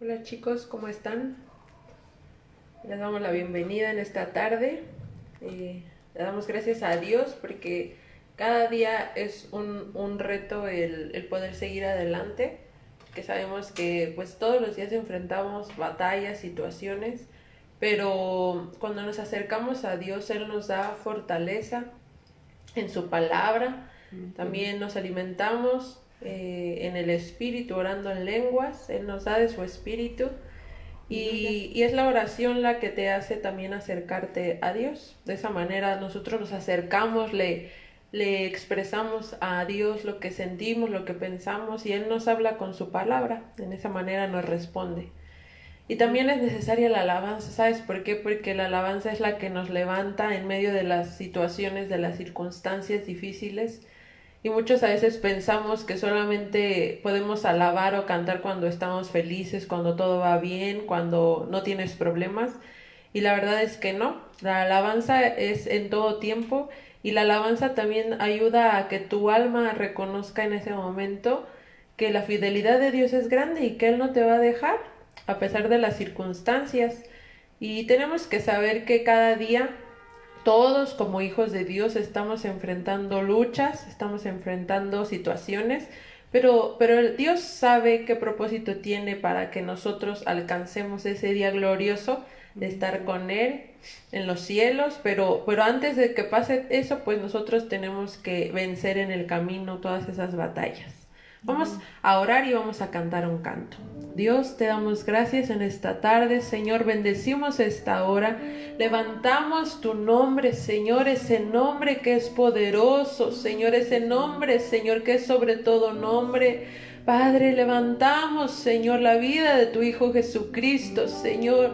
Hola chicos, ¿cómo están? Les damos la bienvenida en esta tarde. Le damos gracias a Dios porque cada día es un reto el poder seguir adelante, que sabemos que pues todos los días enfrentamos batallas, situaciones, pero cuando nos acercamos a Dios, Él nos da fortaleza en su palabra. También nos alimentamos en el espíritu, orando en lenguas. Él nos da de su espíritu. Y es la oración la que te hace también acercarte a Dios. De esa manera nosotros nos acercamos, le expresamos a Dios lo que sentimos, lo que pensamos, y Él nos habla con su palabra. En esa manera nos responde. Y también es necesaria la alabanza, ¿sabes por qué? Porque la alabanza es la que nos levanta en medio de las situaciones, de las circunstancias difíciles. Y muchos a veces pensamos que solamente podemos alabar o cantar cuando estamos felices, cuando todo va bien, cuando no tienes problemas. Y la verdad es que no. La alabanza es en todo tiempo, y la alabanza también ayuda a que tu alma reconozca en ese momento que la fidelidad de Dios es grande y que Él no te va a dejar a pesar de las circunstancias. Y tenemos que saber que cada día todos como hijos de Dios estamos enfrentando luchas, estamos enfrentando situaciones, pero Dios sabe qué propósito tiene para que nosotros alcancemos ese día glorioso de estar con Él en los cielos, pero antes de que pase eso, pues nosotros tenemos que vencer en el camino todas esas batallas. Vamos a orar y vamos a cantar un canto. Dios, te damos gracias en esta tarde, Señor, bendecimos esta hora, levantamos tu nombre, Señor, ese nombre que es poderoso, Señor, ese nombre, Señor, que es sobre todo nombre. Padre, levantamos, Señor, la vida de tu Hijo Jesucristo, Señor,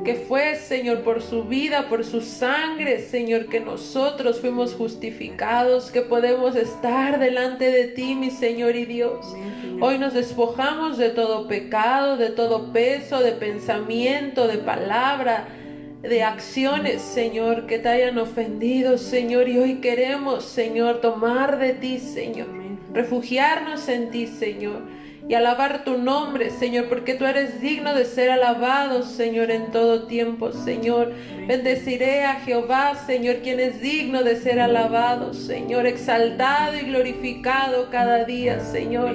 que fue, Señor, por su vida, por su sangre, Señor, que nosotros fuimos justificados, que podemos estar delante de ti, mi Señor y Dios. Hoy nos despojamos de todo pecado, de todo peso, de pensamiento, de palabra, de acciones, Señor, que te hayan ofendido, Señor, y hoy queremos, Señor, tomar de ti, Señor, refugiarnos en ti, Señor, y alabar tu nombre, Señor, porque tú eres digno de ser alabado, Señor, en todo tiempo, Señor. Bendeciré a Jehová, Señor, quien es digno de ser alabado, Señor, exaltado y glorificado cada día, Señor.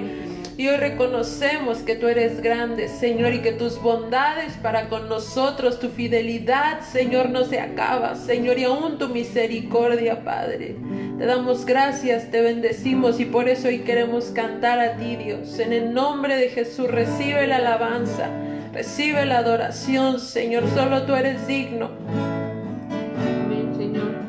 Y hoy reconocemos que tú eres grande, Señor, y que tus bondades para con nosotros, tu fidelidad, Señor, no se acaba, Señor, y aún tu misericordia, Padre. Te damos gracias, te bendecimos, y por eso hoy queremos cantar a ti, Dios. En el nombre de Jesús, recibe la alabanza, recibe la adoración, Señor. Solo tú eres digno. Amén, Señor.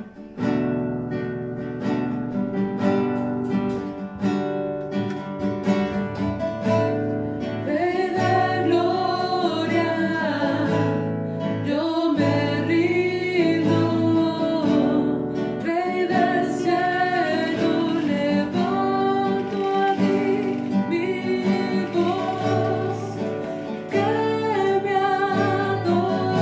Que mi adoración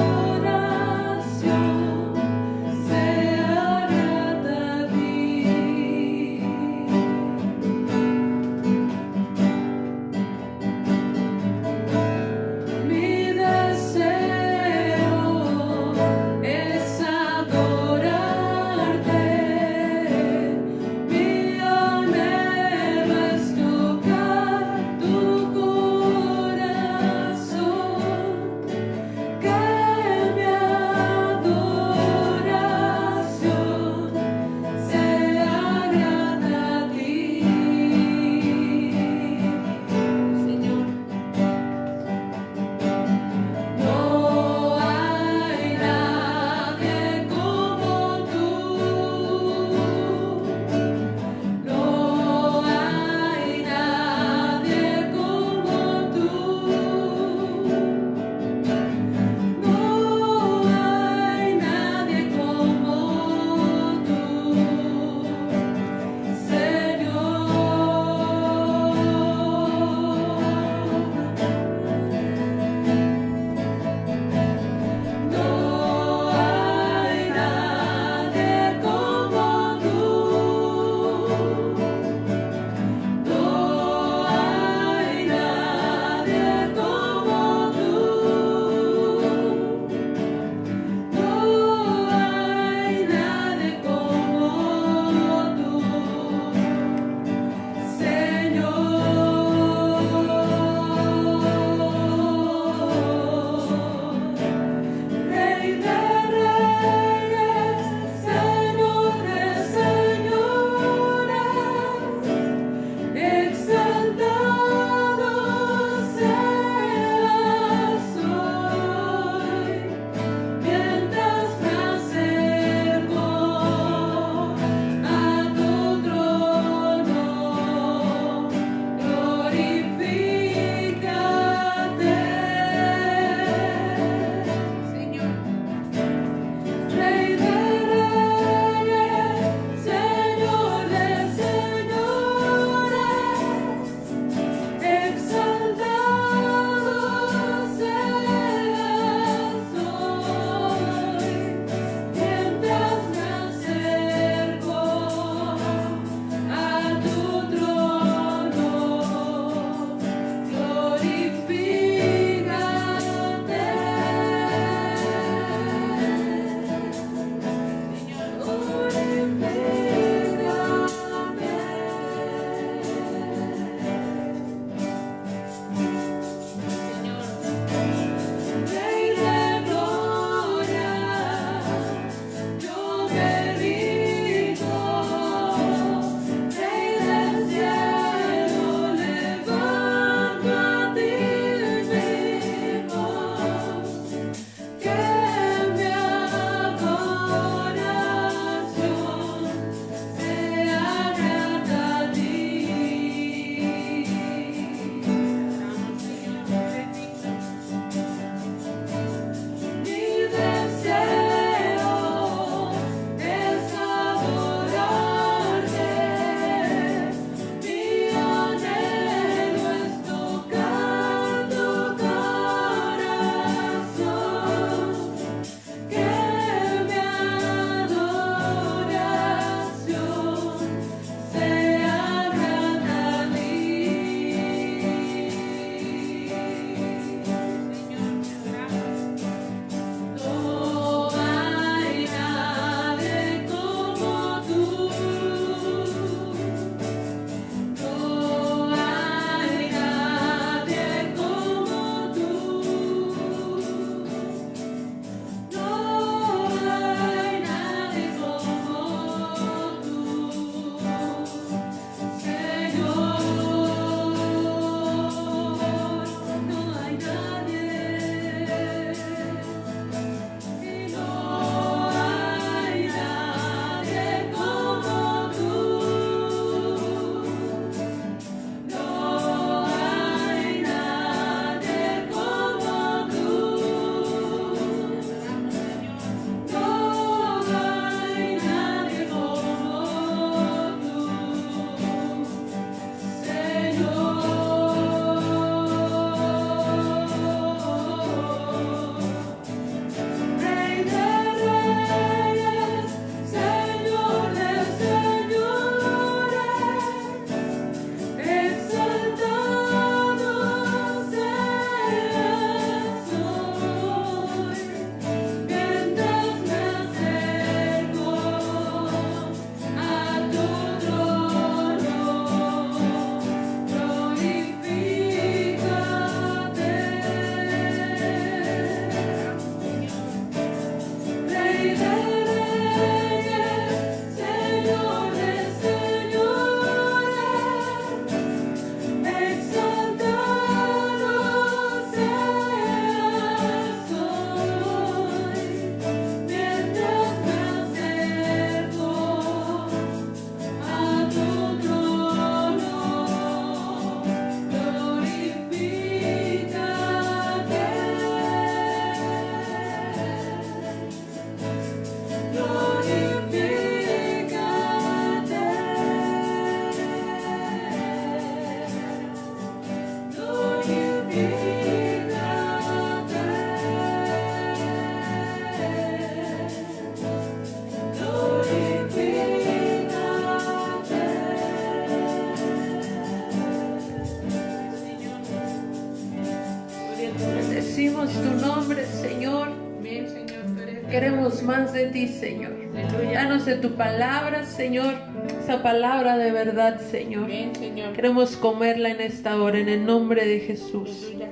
bendecimos tu nombre, Señor. Amén, Señor. Tú eres Queremos más de ti, Señor. Aleluya. Danos de tu palabra, Señor. Esa palabra de verdad, Señor. Amén, Señor. Queremos comerla en esta hora, en el nombre de Jesús. Aleluya.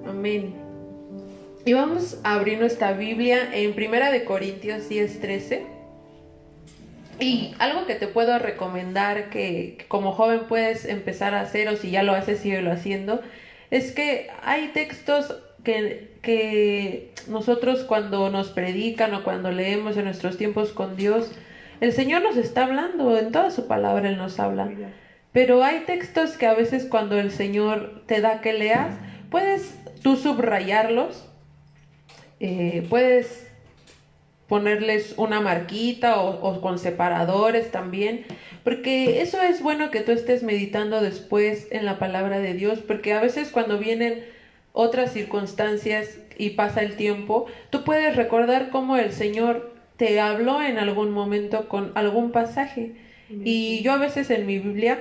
Amén. Y vamos a abrir nuestra Biblia en 1 Corintios 10:13. Y algo que te puedo recomendar que como joven puedes empezar a hacer, o si ya lo haces, síguelo haciendo, es que hay textos que nosotros cuando nos predican o cuando leemos en nuestros tiempos con Dios, el Señor nos está hablando, en toda su palabra Él nos habla. Pero hay textos que a veces cuando el Señor te da que leas, puedes tú subrayarlos, puedes ponerles una marquita o con separadores también, porque eso es bueno que tú estés meditando después en la palabra de Dios, porque a veces cuando vienen otras circunstancias y pasa el tiempo, tú puedes recordar cómo el Señor te habló en algún momento con algún pasaje. Y yo a veces en mi Biblia,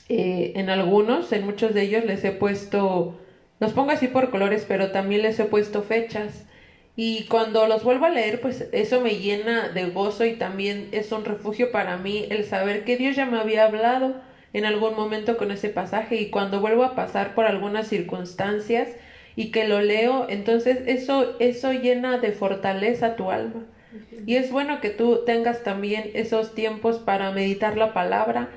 en muchos de ellos les he puesto, los pongo así por colores, pero también les he puesto fechas. Y cuando los vuelvo a leer, pues eso me llena de gozo y también es un refugio para mí el saber que Dios ya me había hablado en algún momento con ese pasaje, y cuando vuelvo a pasar por algunas circunstancias y que lo leo, entonces eso llena de fortaleza tu alma. Y es bueno que tú tengas también esos tiempos para meditar la palabra,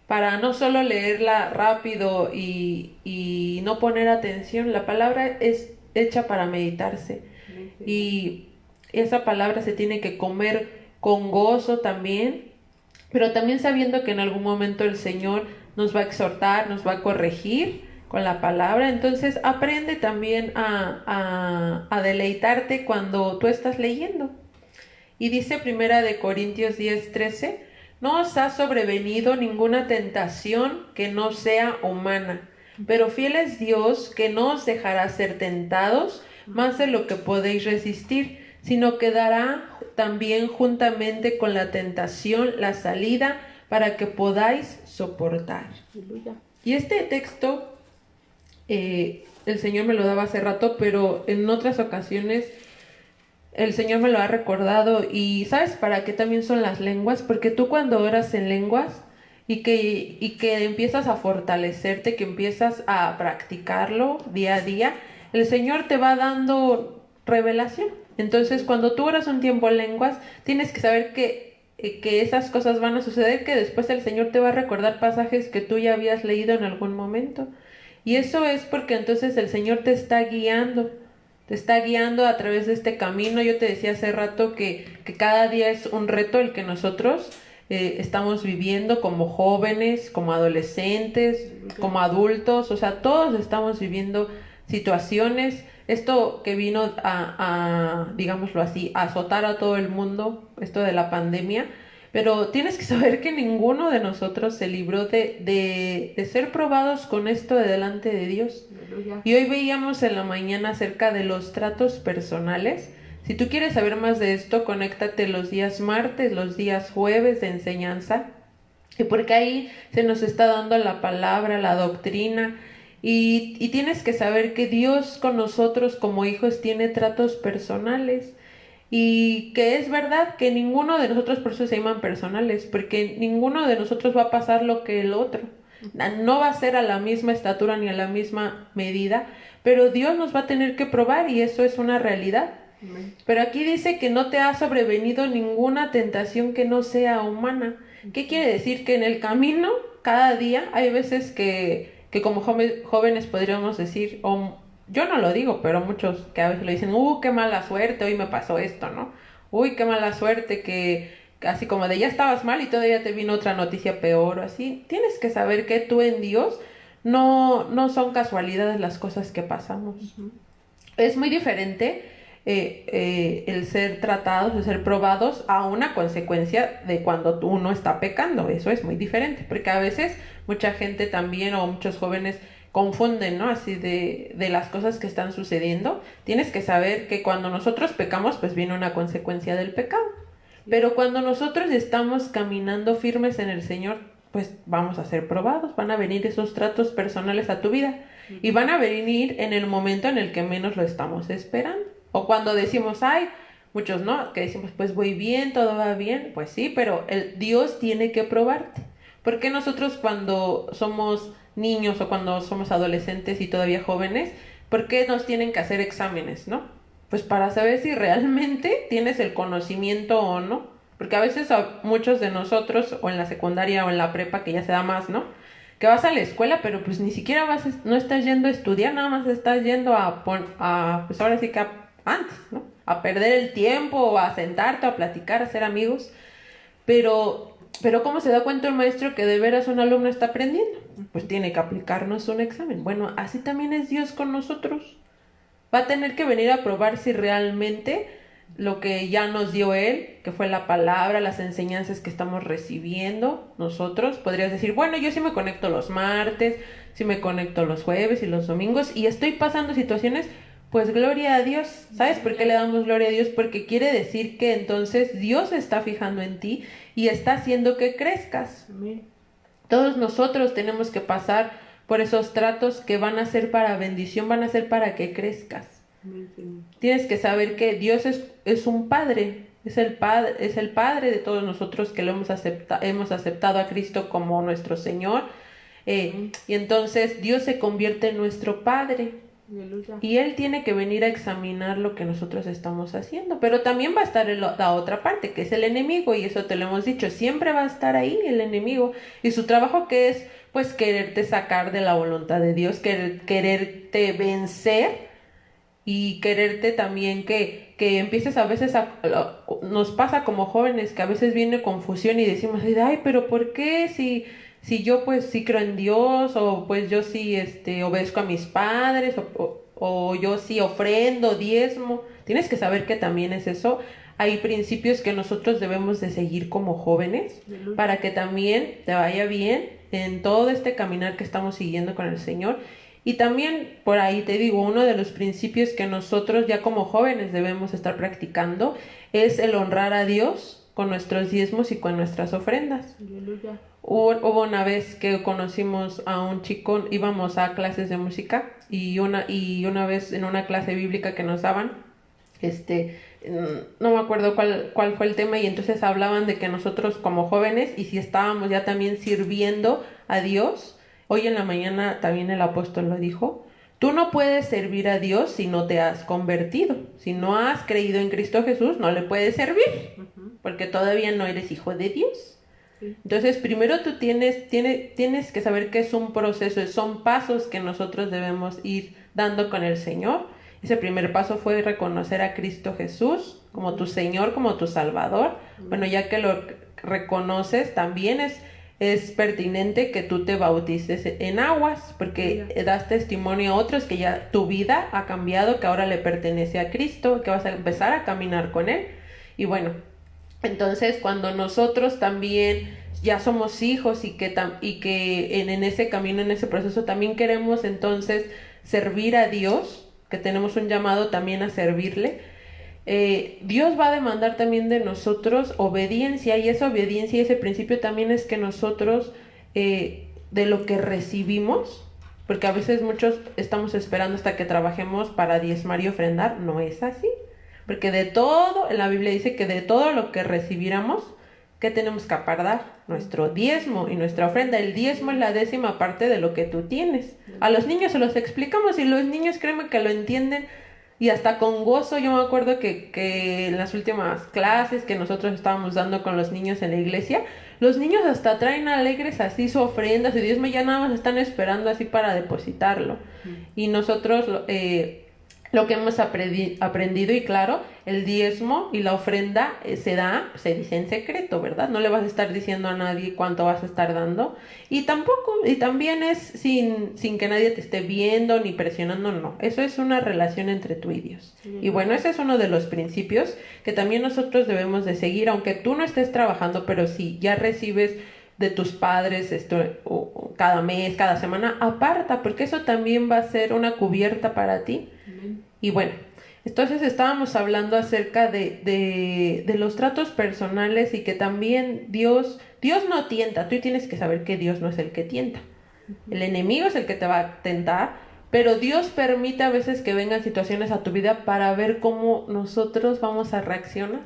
para no solo leerla rápido y no poner atención. La palabra es hecha para meditarse. Y esa palabra se tiene que comer con gozo también, pero también sabiendo que en algún momento el Señor nos va a exhortar, nos va a corregir con la palabra. Entonces aprende también a deleitarte cuando tú estás leyendo. Y dice 1 Corintios 10:13, no os ha sobrevenido ninguna tentación que no sea humana, pero fiel es Dios, que no os dejará ser tentados más de lo que podéis resistir, sino que dará también juntamente con la tentación la salida para que podáis soportar. Aleluya. Y este texto el Señor me lo daba hace rato, pero en otras ocasiones el Señor me lo ha recordado. Y ¿sabes para qué también son las lenguas? Porque tú cuando oras en lenguas y que empiezas a fortalecerte, que empiezas a practicarlo día a día, el Señor te va dando revelación. Entonces, cuando tú oras un tiempo en lenguas, tienes que saber que esas cosas van a suceder, que después el Señor te va a recordar pasajes que tú ya habías leído en algún momento. Y eso es porque entonces el Señor te está guiando a través de este camino. Yo te decía hace rato que cada día es un reto el que nosotros estamos viviendo como jóvenes, como adolescentes, como adultos, o sea, todos estamos viviendo situaciones. Esto que vino digámoslo así, a azotar a todo el mundo, esto de la pandemia, pero tienes que saber que ninguno de nosotros se libró de ser probados con esto de delante de Dios. Aleluya. Y hoy veíamos en la mañana acerca de los tratos personales. Si tú quieres saber más de esto, conéctate los días martes, los días jueves de enseñanza, y porque ahí se nos está dando la palabra, la doctrina. Y tienes que saber que Dios con nosotros como hijos tiene tratos personales, y que es verdad que ninguno de nosotros, por eso se llaman personales, porque ninguno de nosotros va a pasar lo que el otro. No va a ser a la misma estatura ni a la misma medida, pero Dios nos va a tener que probar, y eso es una realidad. Amén. Pero aquí dice que no te ha sobrevenido ninguna tentación que no sea humana. ¿Qué quiere decir? Que en el camino, cada día, hay veces que como jóvenes podríamos decir, o yo no lo digo, pero muchos que a veces lo dicen, qué mala suerte, hoy me pasó esto, ¿no? Uy, qué mala suerte, que así como de ya estabas mal y todavía te vino otra noticia peor o así. Tienes que saber que tú en Dios no son casualidades las cosas que pasamos. Ujú. Es muy diferente el ser tratados, el ser probados a una consecuencia de cuando uno está pecando. Eso es muy diferente, porque a veces mucha gente también, o muchos jóvenes, confunden, ¿no? Así de las cosas que están sucediendo. Tienes que saber que cuando nosotros pecamos, pues viene una consecuencia del pecado. Pero cuando nosotros estamos caminando firmes en el Señor, pues vamos a ser probados, van a venir esos tratos personales a tu vida. Y van a venir en el momento en el que menos lo estamos esperando. O cuando decimos, ay, muchos no, que decimos, pues voy bien, todo va bien. Pues sí, pero Dios tiene que probarte. Porque nosotros cuando somos niños o cuando somos adolescentes y todavía jóvenes, ¿por qué nos tienen que hacer exámenes, no? Pues para saber si realmente tienes el conocimiento o no. Porque a veces a muchos de nosotros, o en la secundaria o en la prepa, que ya se da más, ¿no? Que vas a la escuela, pero pues ni siquiera no estás yendo a estudiar, nada más estás yendo pues ahora sí que antes, ¿no? A perder el tiempo, o a sentarte, a platicar, a hacer amigos. Pero ¿cómo se da cuenta el maestro que de veras un alumno está aprendiendo? Pues tiene que aplicarnos un examen. Bueno, así también es Dios con nosotros. Va a tener que venir a probar si realmente lo que ya nos dio Él, que fue la palabra, las enseñanzas que estamos recibiendo nosotros. Podrías decir, bueno, yo sí me conecto los martes, sí me conecto los jueves y los domingos y estoy pasando situaciones, pues gloria a Dios. ¿Sabes por qué le damos gloria a Dios? Porque quiere decir que entonces Dios se está fijando en ti y está haciendo que crezcas. Amén. Todos nosotros tenemos que pasar por esos tratos que van a ser para bendición, van a ser para que crezcas. Amén. Tienes que saber que Dios es un padre, es el padre de todos nosotros que lo hemos aceptado a Cristo como nuestro Señor. Y entonces Dios se convierte en nuestro padre. Aleluya. Y Él tiene que venir a examinar lo que nosotros estamos haciendo. Pero también va a estar la otra parte, que es el enemigo, y eso te lo hemos dicho, siempre va a estar ahí el enemigo. Y su trabajo que es, pues, quererte sacar de la voluntad de Dios, quererte vencer y quererte también que empieces a veces nos pasa como jóvenes que a veces viene confusión y decimos, ay, pero ¿por qué si yo pues sí creo en Dios, o pues yo sí obedezco a mis padres, o yo sí ofrendo, diezmo? Tienes que saber que también es eso. Hay principios que nosotros debemos de seguir como jóvenes para que también te vaya bien en todo este caminar que estamos siguiendo con el Señor. Y también por ahí te digo, uno de los principios que nosotros ya como jóvenes debemos estar practicando es el honrar a Dios con nuestros diezmos y con nuestras ofrendas. Aleluya. Hubo una vez que conocimos a un chico, íbamos a clases de música y una vez en una clase bíblica que nos daban, no me acuerdo cuál fue el tema, y entonces hablaban de que nosotros como jóvenes, y si estábamos ya también sirviendo a Dios. Hoy en la mañana también el apóstol lo dijo, tú no puedes servir a Dios si no te has convertido, si no has creído en Cristo Jesús, no le puedes servir, porque todavía no eres hijo de Dios. Entonces, primero tú tienes que saber que es un proceso, son pasos que nosotros debemos ir dando con el Señor. Ese primer paso fue reconocer a Cristo Jesús como tu Señor, como tu Salvador. Bueno, ya que lo reconoces, también es pertinente que tú te bautices en aguas, porque das testimonio a otros que ya tu vida ha cambiado, que ahora le pertenece a Cristo, que vas a empezar a caminar con Él. Y bueno, entonces cuando nosotros también ya somos hijos y que en ese camino, en ese proceso también queremos entonces servir a Dios, que tenemos un llamado también a servirle, Dios va a demandar también de nosotros obediencia, y esa obediencia y ese principio también es que nosotros de lo que recibimos, porque a veces muchos estamos esperando hasta que trabajemos para diezmar y ofrendar. No es así, porque de todo, en la Biblia dice que de todo lo que recibiéramos, ¿qué tenemos que apartar? Nuestro diezmo y nuestra ofrenda. El diezmo es la 10ª parte de lo que tú tienes. A los niños se los explicamos y los niños, créeme que lo entienden y hasta con gozo. Yo me acuerdo que en las últimas clases que nosotros estábamos dando con los niños en la iglesia, los niños hasta traen alegres así su ofrenda, su diezmo, ya nada más están esperando así para depositarlo. Y nosotros lo que hemos aprendido, y claro, el diezmo y la ofrenda se dice en secreto, ¿verdad? No le vas a estar diciendo a nadie cuánto vas a estar dando, y también es sin que nadie te esté viendo ni presionando, no. Eso es una relación entre tú y Dios. Y bueno, ese es uno de los principios que también nosotros debemos de seguir, aunque tú no estés trabajando, pero si ya recibes de tus padres cada mes, cada semana, aparta, porque eso también va a ser una cubierta para ti. Y bueno, entonces estábamos hablando acerca de los tratos personales, y que también Dios no tienta. Tú tienes que saber que Dios no es el que tienta. El enemigo es el que te va a tentar, pero Dios permite a veces que vengan situaciones a tu vida para ver cómo nosotros vamos a reaccionar.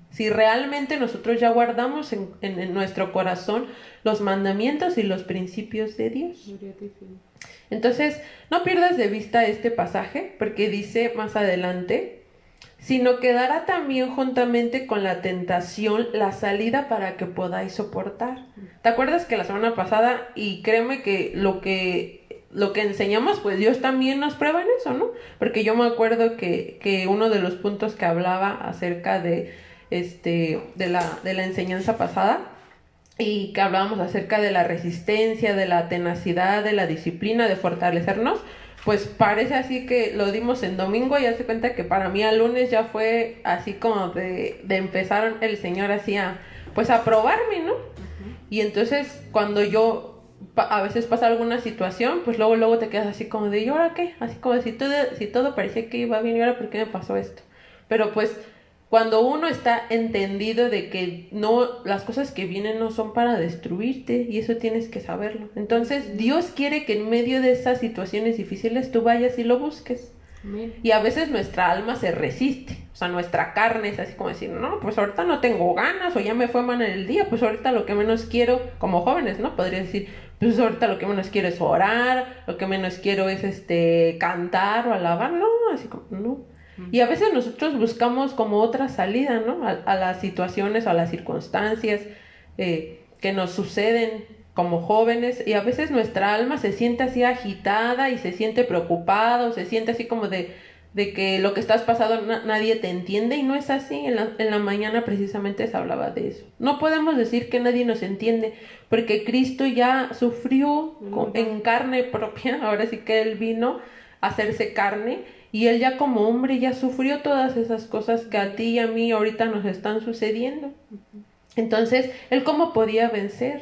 Si realmente nosotros ya guardamos en nuestro corazón los mandamientos y los principios de Dios. Entonces, no pierdas de vista este pasaje, porque dice más adelante, sino que dará también juntamente con la tentación la salida para que podáis soportar. ¿Te acuerdas que la semana pasada, y créeme que lo que enseñamos, pues Dios también nos prueba en eso, ¿no? Porque yo me acuerdo que uno de los puntos que hablaba acerca de la enseñanza pasada, y que hablábamos acerca de la resistencia, de la tenacidad, de la disciplina, de fortalecernos, pues parece así que lo dimos en domingo y hace cuenta que para mí al lunes ya fue así como de empezar el Señor así a probarme, ¿no? Y entonces cuando yo a veces pasa alguna situación, pues luego te quedas así como de, ¿y ahora qué? Así como si todo parecía que iba bien, ¿y ahora por qué me pasó esto? Pero pues cuando uno está entendido de que no, las cosas que vienen no son para destruirte, y eso tienes que saberlo. Entonces Dios quiere que en medio de esas situaciones difíciles tú vayas y lo busques. Amén. Y a veces nuestra alma se resiste, o sea, nuestra carne es así como decir, no, pues ahorita no tengo ganas, o ya me fue mal en el día, pues ahorita lo que menos quiero, como jóvenes, ¿no? Podría decir, pues ahorita lo que menos quiero es orar, lo que menos quiero es cantar o alabar, no, así como, no. Y a veces nosotros buscamos como otra salida, ¿no? A las situaciones o a las circunstancias que nos suceden como jóvenes, y a veces nuestra alma se siente así agitada y se siente preocupada, o se siente así como de que lo que estás pasando nadie te entiende, y no es así. En la mañana precisamente se hablaba de eso. No podemos decir que nadie nos entiende, porque Cristo ya sufrió en carne propia, ahora sí que Él vino a hacerse carne, y Él ya como hombre ya sufrió todas esas cosas que a ti y a mí ahorita nos están sucediendo. Entonces, ¿Él cómo podía vencer?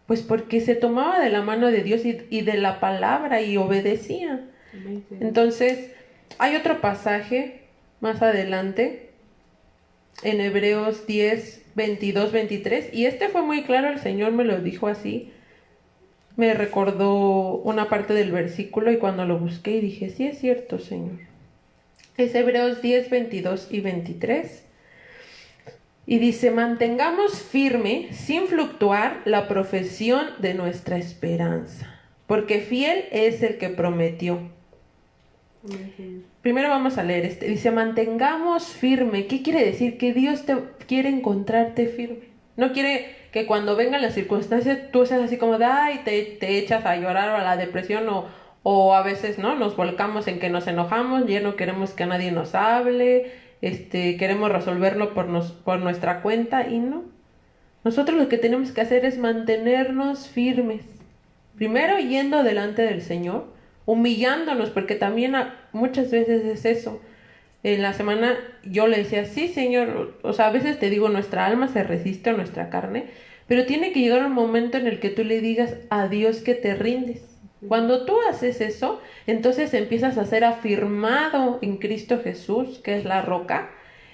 Pues porque se tomaba de la mano de Dios y de la palabra y obedecía. Entonces, hay otro pasaje más adelante, en Hebreos 10, 22, 23, y fue muy claro, el Señor me lo dijo así. Me recordó una parte del versículo, y cuando lo busqué y dije, sí es cierto, Señor. Es Hebreos 10, 22 y 23. Y dice, mantengamos firme, sin fluctuar, la profesión de nuestra esperanza, porque fiel es el que prometió. Primero vamos a leer Dice, mantengamos firme. ¿Qué quiere decir? Que Dios quiere encontrarte firme. No quiere que cuando vengan las circunstancias tú seas así como de, ay, te echas a llorar o a la depresión, o a veces, ¿no? Nos volcamos en que nos enojamos, ya no queremos que nadie nos hable, queremos resolverlo por nuestra cuenta, y no. Nosotros lo que tenemos que hacer es mantenernos firmes. Primero yendo delante del Señor, humillándonos, porque también muchas veces es eso. En la semana yo le decía, sí, Señor, o sea, a veces te digo, nuestra alma se resiste a nuestra carne, pero tiene que llegar un momento en el que tú le digas a Dios que te rindes. Cuando tú haces eso, entonces empiezas a ser afirmado en Cristo Jesús, que es la roca,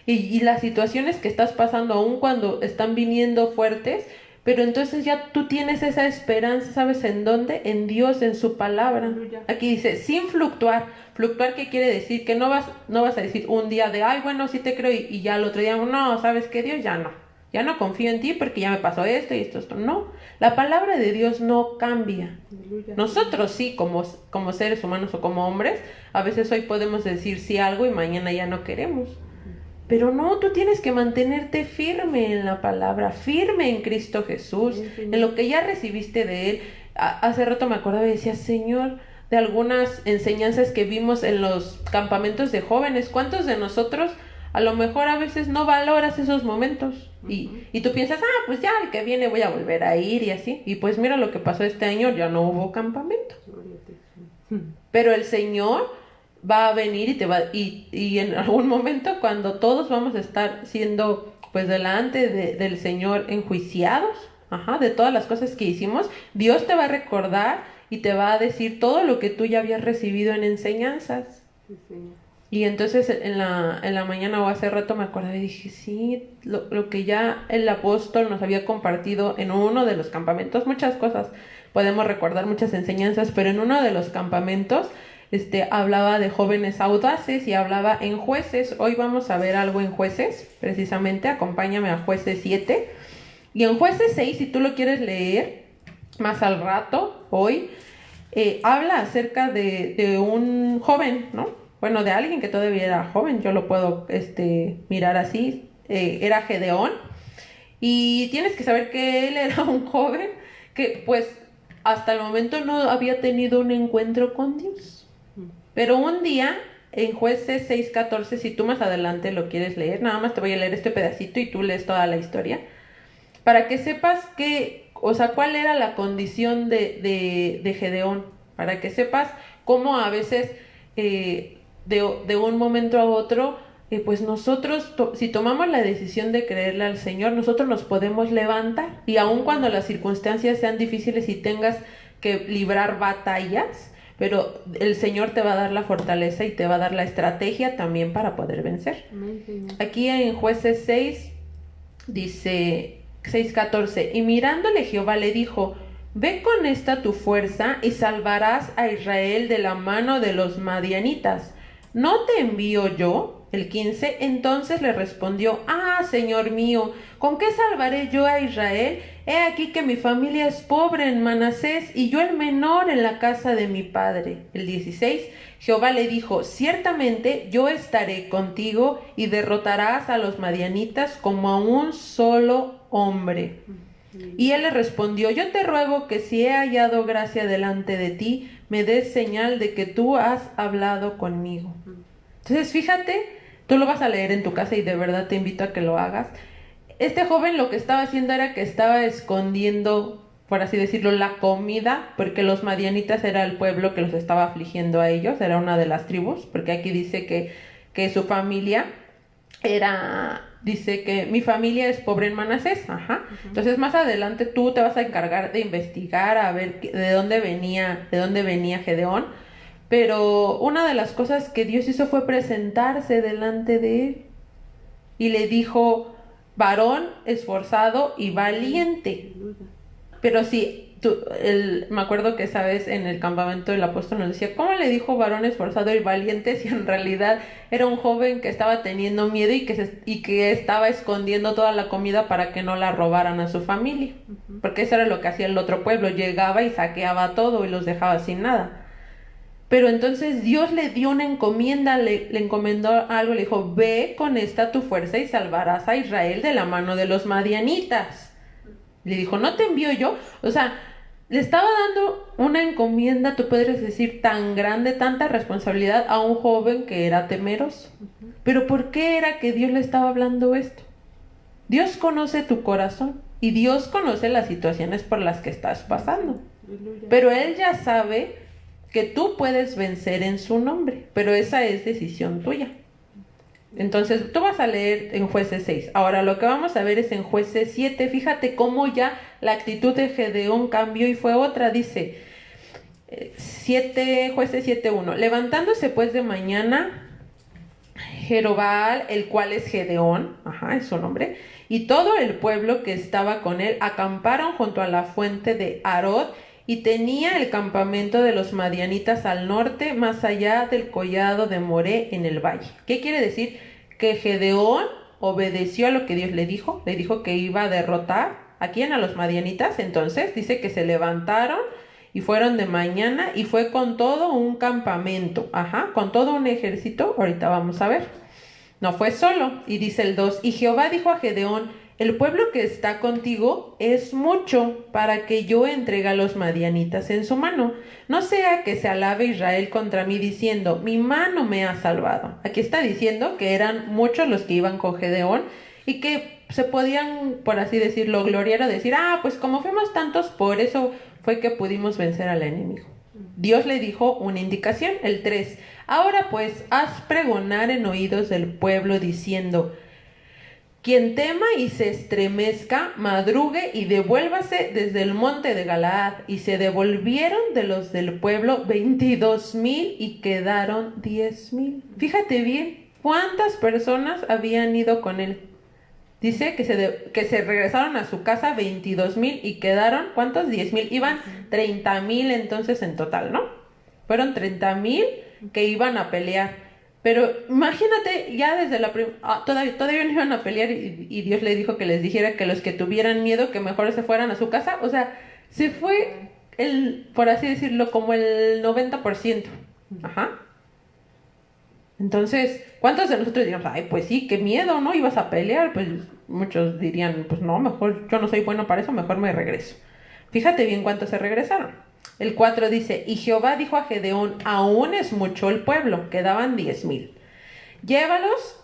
y las situaciones que estás pasando, aun cuando están viniendo fuertes, pero entonces ya tú tienes esa esperanza, ¿sabes en dónde? En Dios, en su palabra. Aquí dice, sin fluctuar. Fluctuar, ¿qué quiere decir? Que no vas a decir un día de, ay, bueno, sí te creo, y ya el otro día, no, ¿sabes qué, Dios? Ya no confío en ti porque ya me pasó esto y esto. No, la palabra de Dios no cambia. Nosotros sí, como seres humanos o como hombres, a veces hoy podemos decir sí algo y mañana ya no queremos. Pero no, tú tienes que mantenerte firme en la palabra, firme en Cristo Jesús, en lo que ya recibiste de Él. Hace rato me acordaba y decía, Señor, de algunas enseñanzas que vimos en los campamentos de jóvenes, ¿cuántos de nosotros a lo mejor a veces no valoras esos momentos? Y tú piensas, pues ya el que viene voy a volver a ir y así. Y pues mira lo que pasó este año, ya no hubo campamento. Pero el Señor va a venir y en algún momento, cuando todos vamos a estar siendo pues delante del Señor enjuiciados, de todas las cosas que hicimos, Dios te va a recordar y te va a decir todo lo que tú ya habías recibido en enseñanzas. Sí. Y entonces en la mañana o hace rato me acordé y dije, sí, lo que ya el apóstol nos había compartido en uno de los campamentos, muchas cosas, podemos recordar muchas enseñanzas, pero en uno de los campamentos hablaba de jóvenes audaces y hablaba en Jueces. Hoy vamos a ver algo en Jueces, precisamente, acompáñame a Jueces 7. Y en Jueces 6, si tú lo quieres leer más al rato, hoy, habla acerca de un joven, ¿no? Bueno, de alguien que todavía era joven, yo lo puedo mirar así, era Gedeón. Y tienes que saber que él era un joven que pues hasta el momento no había tenido un encuentro con Dios. Pero un día, en Jueces 6:14, si tú más adelante lo quieres leer, nada más te voy a leer este pedacito y tú lees toda la historia, para que sepas cuál era la condición de Gedeón, para que sepas cómo a veces de un momento a otro, pues nosotros, si tomamos la decisión de creerle al Señor, nosotros nos podemos levantar, y aun cuando las circunstancias sean difíciles y tengas que librar batallas, pero el Señor te va a dar la fortaleza y te va a dar la estrategia también para poder vencer. Aquí en Jueces 6 dice 6:14, y mirándole Jehová le dijo, ve con esta tu fuerza y salvarás a Israel de la mano de los madianitas. ¿No te envío yo? El 15, entonces le respondió, Señor mío, ¿con qué salvaré yo a Israel? He aquí que mi familia es pobre en Manasés y yo el menor en la casa de mi padre. El 16, Jehová le dijo, ciertamente yo estaré contigo y derrotarás a los madianitas como a un solo hombre. Y él le respondió, yo te ruego que si he hallado gracia delante de ti, me des señal de que tú has hablado conmigo. Entonces fíjate, tú lo vas a leer en tu casa y de verdad te invito a que lo hagas. Este joven lo que estaba haciendo era que estaba escondiendo, por así decirlo, la comida, porque los madianitas era el pueblo que los estaba afligiendo a ellos, era una de las tribus, porque aquí dice que su familia dice que mi familia es pobre en Manasés, Entonces más adelante tú te vas a encargar de investigar a ver de dónde venía Gedeón, pero una de las cosas que Dios hizo fue presentarse delante de él y le dijo, varón esforzado y valiente. Pero sí, me acuerdo que esa vez en el campamento el apóstol nos decía, ¿cómo le dijo varón esforzado y valiente si en realidad era un joven que estaba teniendo miedo y que estaba escondiendo toda la comida para que no la robaran a su familia? Porque eso era lo que hacía el otro pueblo, llegaba y saqueaba todo y los dejaba sin nada. Pero entonces Dios le dio una encomienda, le encomendó algo, le dijo, ve con esta tu fuerza y salvarás a Israel de la mano de los madianitas. Le dijo, ¿no te envío yo? O sea, le estaba dando una encomienda, tú podrías decir, tan grande, tanta responsabilidad a un joven que era temeroso. Pero ¿por qué era que Dios le estaba hablando esto? Dios conoce tu corazón y Dios conoce las situaciones por las que estás pasando. Pero Él ya sabe que tú puedes vencer en su nombre, pero esa es decisión tuya. Entonces, tú vas a leer en Jueces 6. Ahora, lo que vamos a ver es en Jueces 7. Fíjate cómo ya la actitud de Gedeón cambió y fue otra. Dice, Jueces 7:1. Levantándose pues de mañana, Jerobbaal, el cual es Gedeón, es su nombre, y todo el pueblo que estaba con él, acamparon junto a la fuente de Harod, y tenía el campamento de los madianitas al norte, más allá del collado de Moré en el valle. ¿Qué quiere decir? Que Gedeón obedeció a lo que Dios le dijo que iba a derrotar a quién, a los madianitas. Entonces dice que se levantaron y fueron de mañana y fue con todo un campamento, con todo un ejército. Ahorita vamos a ver, no fue solo. Y dice el 2, y Jehová dijo a Gedeón, el pueblo que está contigo es mucho para que yo entregue a los madianitas en su mano. No sea que se alabe Israel contra mí diciendo, mi mano me ha salvado. Aquí está diciendo que eran muchos los que iban con Gedeón y que se podían, por así decirlo, gloriar o decir, pues como fuimos tantos, por eso fue que pudimos vencer al enemigo. Dios le dijo una indicación, el 3. Ahora pues, haz pregonar en oídos del pueblo diciendo, quien tema y se estremezca, madrugue y devuélvase desde el monte de Galaad. Y se devolvieron de los del pueblo 22,000 y quedaron 10,000. Fíjate bien, ¿cuántas personas habían ido con él? dice que se regresaron a su casa 22,000 y quedaron, ¿cuántos? 10,000. Iban 30,000 entonces en total, ¿no? Fueron 30,000 que iban a pelear. Pero imagínate, ya desde todavía no iban a pelear y Dios le dijo que les dijera que los que tuvieran miedo que mejor se fueran a su casa. O sea, se fue por así decirlo, como el 90%. Ajá. Entonces, ¿cuántos de nosotros diríamos, ay, pues sí, qué miedo, ¿no? Ibas a pelear. Pues muchos dirían, pues no, mejor yo no soy bueno para eso, mejor me regreso. Fíjate bien cuántos se regresaron. El 4 dice, y Jehová dijo a Gedeón, aún es mucho el pueblo, quedaban 10,000. Llévalos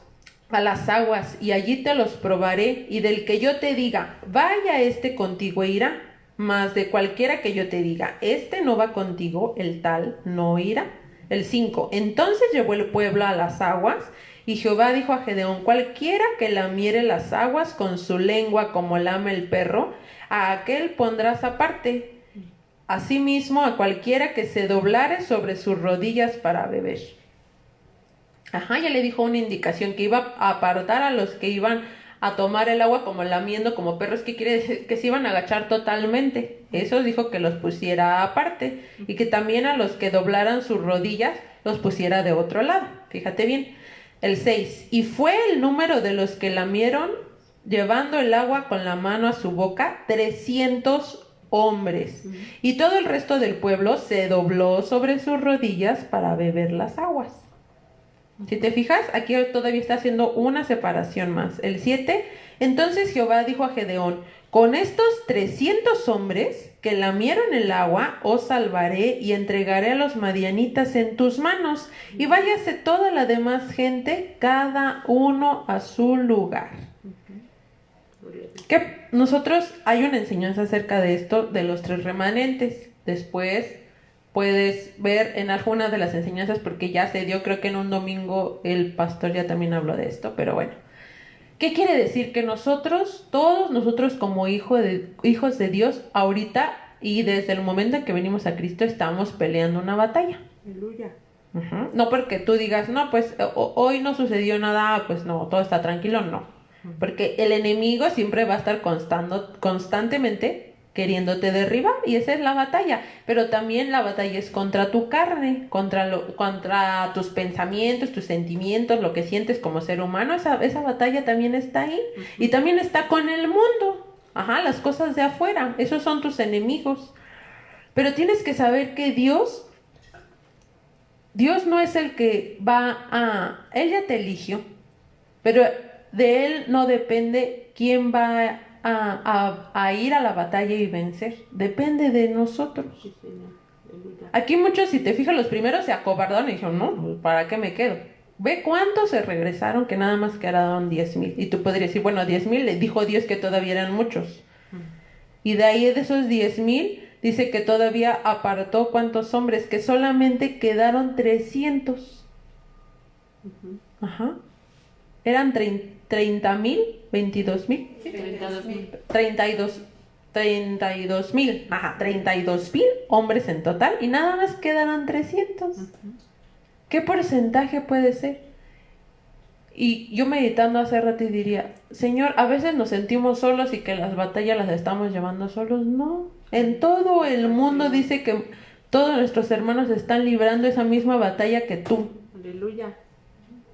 a las aguas y allí te los probaré, y del que yo te diga, vaya este contigo irá, mas de cualquiera que yo te diga, este no va contigo, el tal no irá. El 5, entonces llevó el pueblo a las aguas, y Jehová dijo a Gedeón, cualquiera que lamiere las aguas con su lengua como lame el perro, a aquel pondrás aparte. Asimismo, a cualquiera que se doblare sobre sus rodillas para beber. Ajá, ya le dijo una indicación que iba a apartar a los que iban a tomar el agua como lamiendo como perros, que quiere decir que se iban a agachar totalmente. Eso dijo que los pusiera aparte y que también a los que doblaran sus rodillas los pusiera de otro lado. Fíjate bien. El 6. Y fue el número de los que lamieron llevando el agua con la mano a su boca 300 hombres. Y todo el resto del pueblo se dobló sobre sus rodillas para beber las aguas. Si te fijas, aquí todavía está haciendo una separación más. El 7, entonces Jehová dijo a Gedeón, con estos 300 hombres que lamieron el agua, os salvaré y entregaré a los madianitas en tus manos. Y váyase toda la demás gente, cada uno a su lugar. Que nosotros, hay una enseñanza acerca de esto, de los 3 remanentes. Después puedes ver en alguna de las enseñanzas, porque ya se dio, creo que en un domingo el pastor ya también habló de esto, pero bueno. ¿Qué quiere decir? Que nosotros, todos nosotros como hijos de Dios, ahorita y desde el momento en que venimos a Cristo, estamos peleando una batalla. Aleluya. No porque tú digas, no, pues hoy no sucedió nada, pues no, todo está tranquilo, no. Porque el enemigo siempre va a estar constantemente queriéndote derribar, y esa es la batalla. Pero también la batalla es contra tu carne, contra tus pensamientos, tus sentimientos, lo que sientes como ser humano. Esa batalla también está ahí. Y también está con el mundo. Ajá, las cosas de afuera, esos son tus enemigos. Pero tienes que saber que Dios no es el que Él ya te eligió, pero de Él no depende quién va a ir a la batalla y vencer. Depende de nosotros. Sí, Señor. Aleluya. Aquí muchos, si te fijas, los primeros se acobardaron y dijeron, no, pues, ¿para qué me quedo? Ve cuántos se regresaron, que nada más quedaron 10,000. Y tú podrías decir, bueno, 10,000, le dijo Dios que todavía eran muchos. Y de ahí, de esos 10,000, dice que todavía apartó cuántos hombres, que solamente quedaron 300. Ajá. Eran 30,000, 22,000. 32,000. Ajá, 32,000 hombres en total y nada más quedaron 300. ¿Qué porcentaje puede ser? Y yo meditando hace rato y diría, Señor, a veces nos sentimos solos y que las batallas las estamos llevando solos. No, en todo el mundo dice que todos nuestros hermanos están librando esa misma batalla que tú. Aleluya.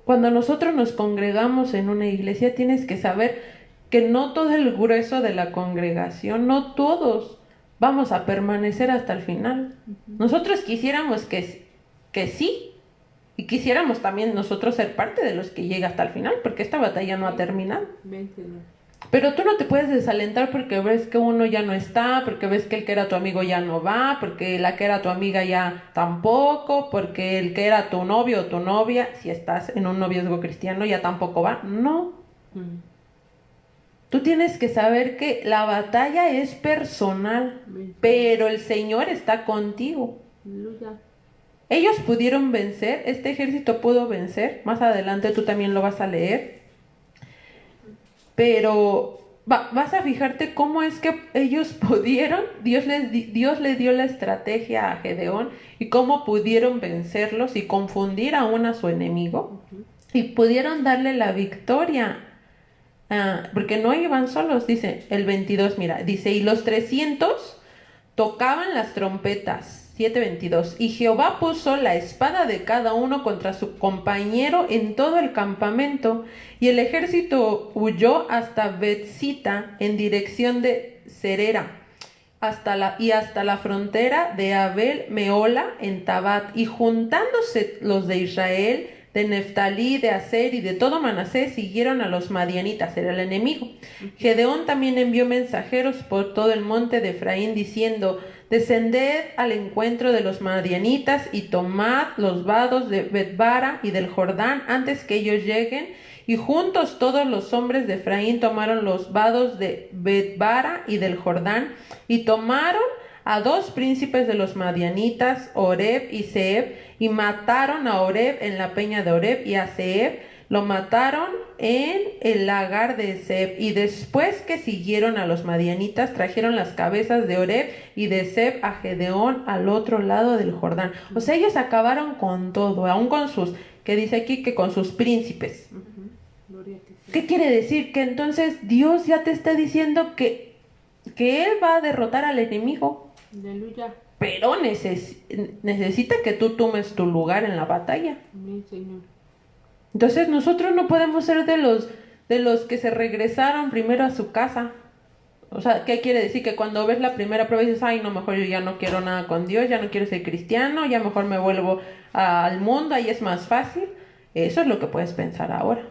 Cuando nosotros nos congregamos en una iglesia, tienes que saber que no todo el grueso de la congregación, no todos vamos a permanecer hasta el final. Nosotros quisiéramos que sí, y quisiéramos también nosotros ser parte de los que llega hasta el final, porque esta batalla no ha terminado. Ven, Señor. Pero tú no te puedes desalentar porque ves que uno ya no está, porque ves que el que era tu amigo ya no va, porque la que era tu amiga ya tampoco, porque el que era tu novio o tu novia, si estás en un noviazgo cristiano, ya tampoco va. No. Tú tienes que saber que la batalla es personal, pero el Señor está contigo. Aleluya. Ellos pudieron vencer, este ejército pudo vencer, más adelante tú también lo vas a leer, pero vas a fijarte cómo es que ellos pudieron, Dios le dio la estrategia a Gedeón y cómo pudieron vencerlos y confundir aún a su enemigo y pudieron darle la victoria. porque no iban solos, dice el 22, mira, dice, y los 300 tocaban las trompetas, 7:22, y Jehová puso la espada de cada uno contra su compañero en todo el campamento, y el ejército huyó hasta Betzita en dirección de Serera, hasta la frontera de Abel Meola en Tabat, y juntándose los de Israel, de Neftalí, de Aser y de todo Manasés, siguieron a los madianitas, era el enemigo. Gedeón también envió mensajeros por todo el monte de Efraín, diciendo, descended al encuentro de los madianitas y tomad los vados de Betbara y del Jordán antes que ellos lleguen. Y juntos todos los hombres de Efraín tomaron los vados de Betbara y del Jordán, y tomaron a 2 príncipes de los madianitas, Oreb y Zeeb, y mataron a Oreb en la peña de Oreb, y a Zeeb lo mataron en el lagar de Zeeb. Y después que siguieron a los madianitas, trajeron las cabezas de Oreb y de Zeeb a Gedeón al otro lado del Jordán. O sea, ellos acabaron con todo, aún con sus, que dice aquí que con sus príncipes. ¿Qué quiere decir? Que entonces Dios ya te está diciendo que Él va a derrotar al enemigo. Aleluya. Pero necesita que tú tomes tu lugar en la batalla. Amén, Señor. Entonces nosotros no podemos ser de los que se regresaron primero a su casa. O sea, ¿qué quiere decir? Que cuando ves la primera prueba dices, ay, no, mejor yo ya no quiero nada con Dios, ya no quiero ser cristiano, ya mejor me vuelvo al mundo, ahí es más fácil. Eso es lo que puedes pensar ahora.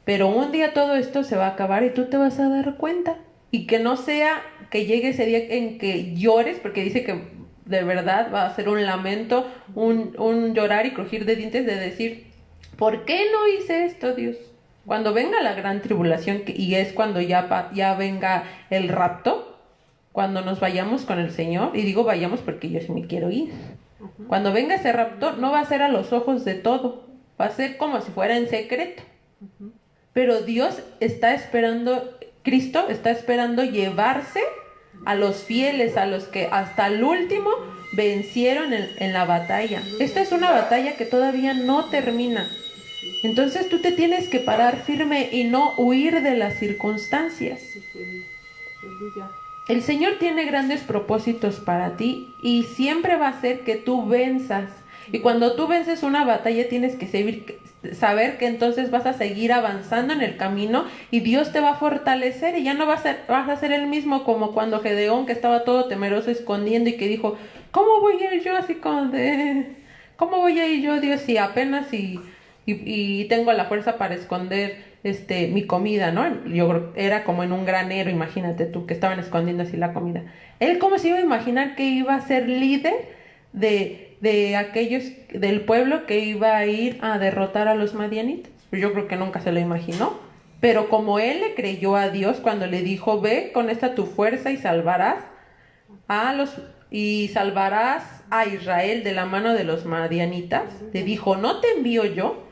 Pero un día todo esto se va a acabar y tú te vas a dar cuenta. Y que no sea que llegue ese día en que llores, porque dice que de verdad va a ser un lamento, un llorar y crujir de dientes de decir, ¿por qué no hice esto, Dios? Cuando venga la gran tribulación, y es cuando ya venga el rapto, cuando nos vayamos con el Señor, y digo vayamos porque yo sí me quiero ir. Cuando venga ese rapto, no va a ser a los ojos de todo, va a ser como si fuera en secreto. Pero Dios está esperando, Cristo está esperando llevarse a los fieles, a los que hasta el último vencieron en la batalla. Esta es una batalla que todavía no termina. Entonces tú te tienes que parar firme y no huir de las circunstancias. Aleluya. El Señor tiene grandes propósitos para ti y siempre va a hacer que tú venzas. Y cuando tú vences una batalla tienes que saber que entonces vas a seguir avanzando en el camino y Dios te va a fortalecer y ya no vas a ser el mismo como cuando Gedeón, que estaba todo temeroso escondiendo y que dijo, ¿cómo voy a ir yo así cómo voy a ir yo, Dios, si apenas y tengo la fuerza para esconder mi comida, ¿no? Yo era como en un granero, imagínate tú, que estaban escondiendo así la comida. Él, ¿cómo se iba a imaginar que iba a ser líder de aquellos del pueblo que iba a ir a derrotar a los madianitas? Pues yo creo que nunca se lo imaginó. Pero como él le creyó a Dios cuando le dijo, ve con esta tu fuerza y salvarás a Israel de la mano de los madianitas, le dijo, ¿no te envío yo?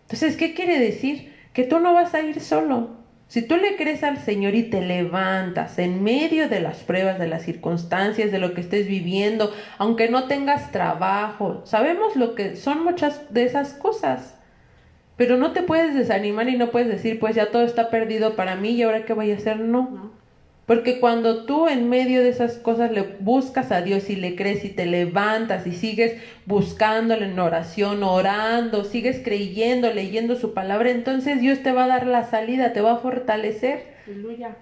Entonces, ¿qué quiere decir? Que tú no vas a ir solo. Si tú le crees al Señor y te levantas en medio de las pruebas, de las circunstancias, de lo que estés viviendo, aunque no tengas trabajo, sabemos lo que son muchas de esas cosas, pero no te puedes desanimar y no puedes decir, pues ya todo está perdido para mí y ahora qué voy a hacer. No. Porque cuando tú en medio de esas cosas le buscas a Dios y le crees y te levantas y sigues buscándole en oración, orando, sigues creyendo, leyendo su palabra, entonces Dios te va a dar la salida, te va a fortalecer. Aleluya.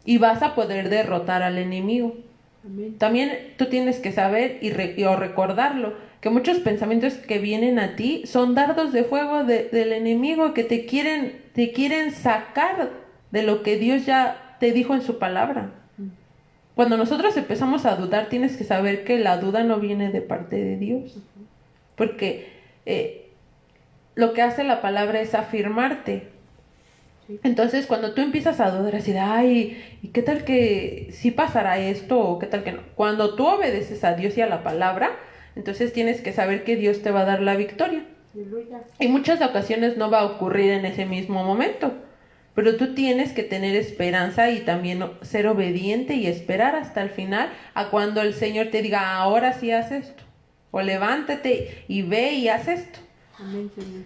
Y vas a poder derrotar al enemigo. Amén. También tú tienes que saber o recordarlo, que muchos pensamientos que vienen a ti son dardos de fuego del enemigo que te quieren sacar de lo que Dios ya te dijo en su palabra. Cuando nosotros empezamos a dudar, tienes que saber que la duda no viene de parte de Dios. Porque lo que hace la palabra es afirmarte. Entonces, cuando tú empiezas a dudar así de, ay, ¿y qué tal que sí pasará esto o qué tal que no? Cuando tú obedeces a Dios y a la palabra, entonces tienes que saber que Dios te va a dar la victoria. Aleluya. Y muchas ocasiones no va a ocurrir en ese mismo momento. Pero tú tienes que tener esperanza y también ser obediente y esperar hasta el final a cuando el Señor te diga, ahora sí haz esto. O levántate y ve y haz esto. Amén, Señor.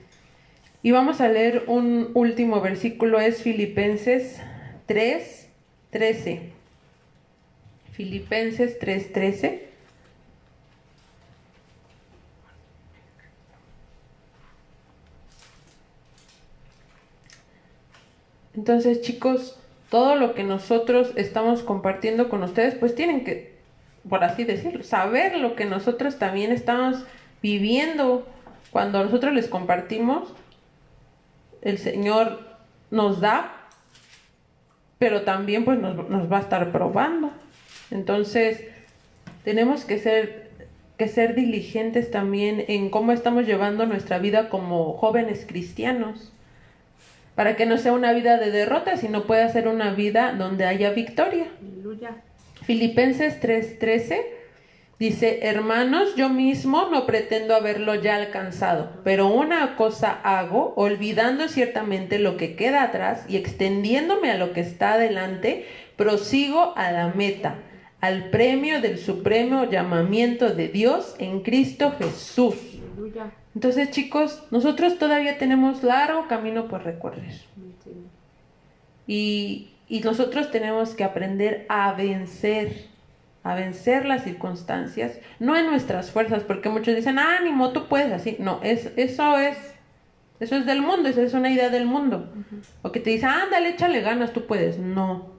Y vamos a leer un último versículo, es Filipenses 3:13. Filipenses 3:13. Entonces, chicos, todo lo que nosotros estamos compartiendo con ustedes, pues tienen que, por así decirlo, saber lo que nosotros también estamos viviendo. Cuando nosotros les compartimos, el Señor nos da, pero también pues nos va a estar probando. Entonces, tenemos que ser diligentes también en cómo estamos llevando nuestra vida como jóvenes cristianos, para que no sea una vida de derrota, sino pueda ser una vida donde haya victoria. Aleluya. Filipenses 3:13 dice: hermanos, yo mismo no pretendo haberlo ya alcanzado, pero una cosa hago, olvidando ciertamente lo que queda atrás y extendiéndome a lo que está adelante, prosigo a la meta, al premio del supremo llamamiento de Dios en Cristo Jesús. Aleluya. Entonces, chicos, nosotros todavía tenemos largo camino por recorrer. Señor. Y nosotros tenemos que aprender a vencer las circunstancias, no en nuestras fuerzas, porque muchos dicen, ánimo, tú puedes así. No, eso es del mundo, eso es una idea del mundo. O que te dice, ándale, échale ganas, tú puedes. No.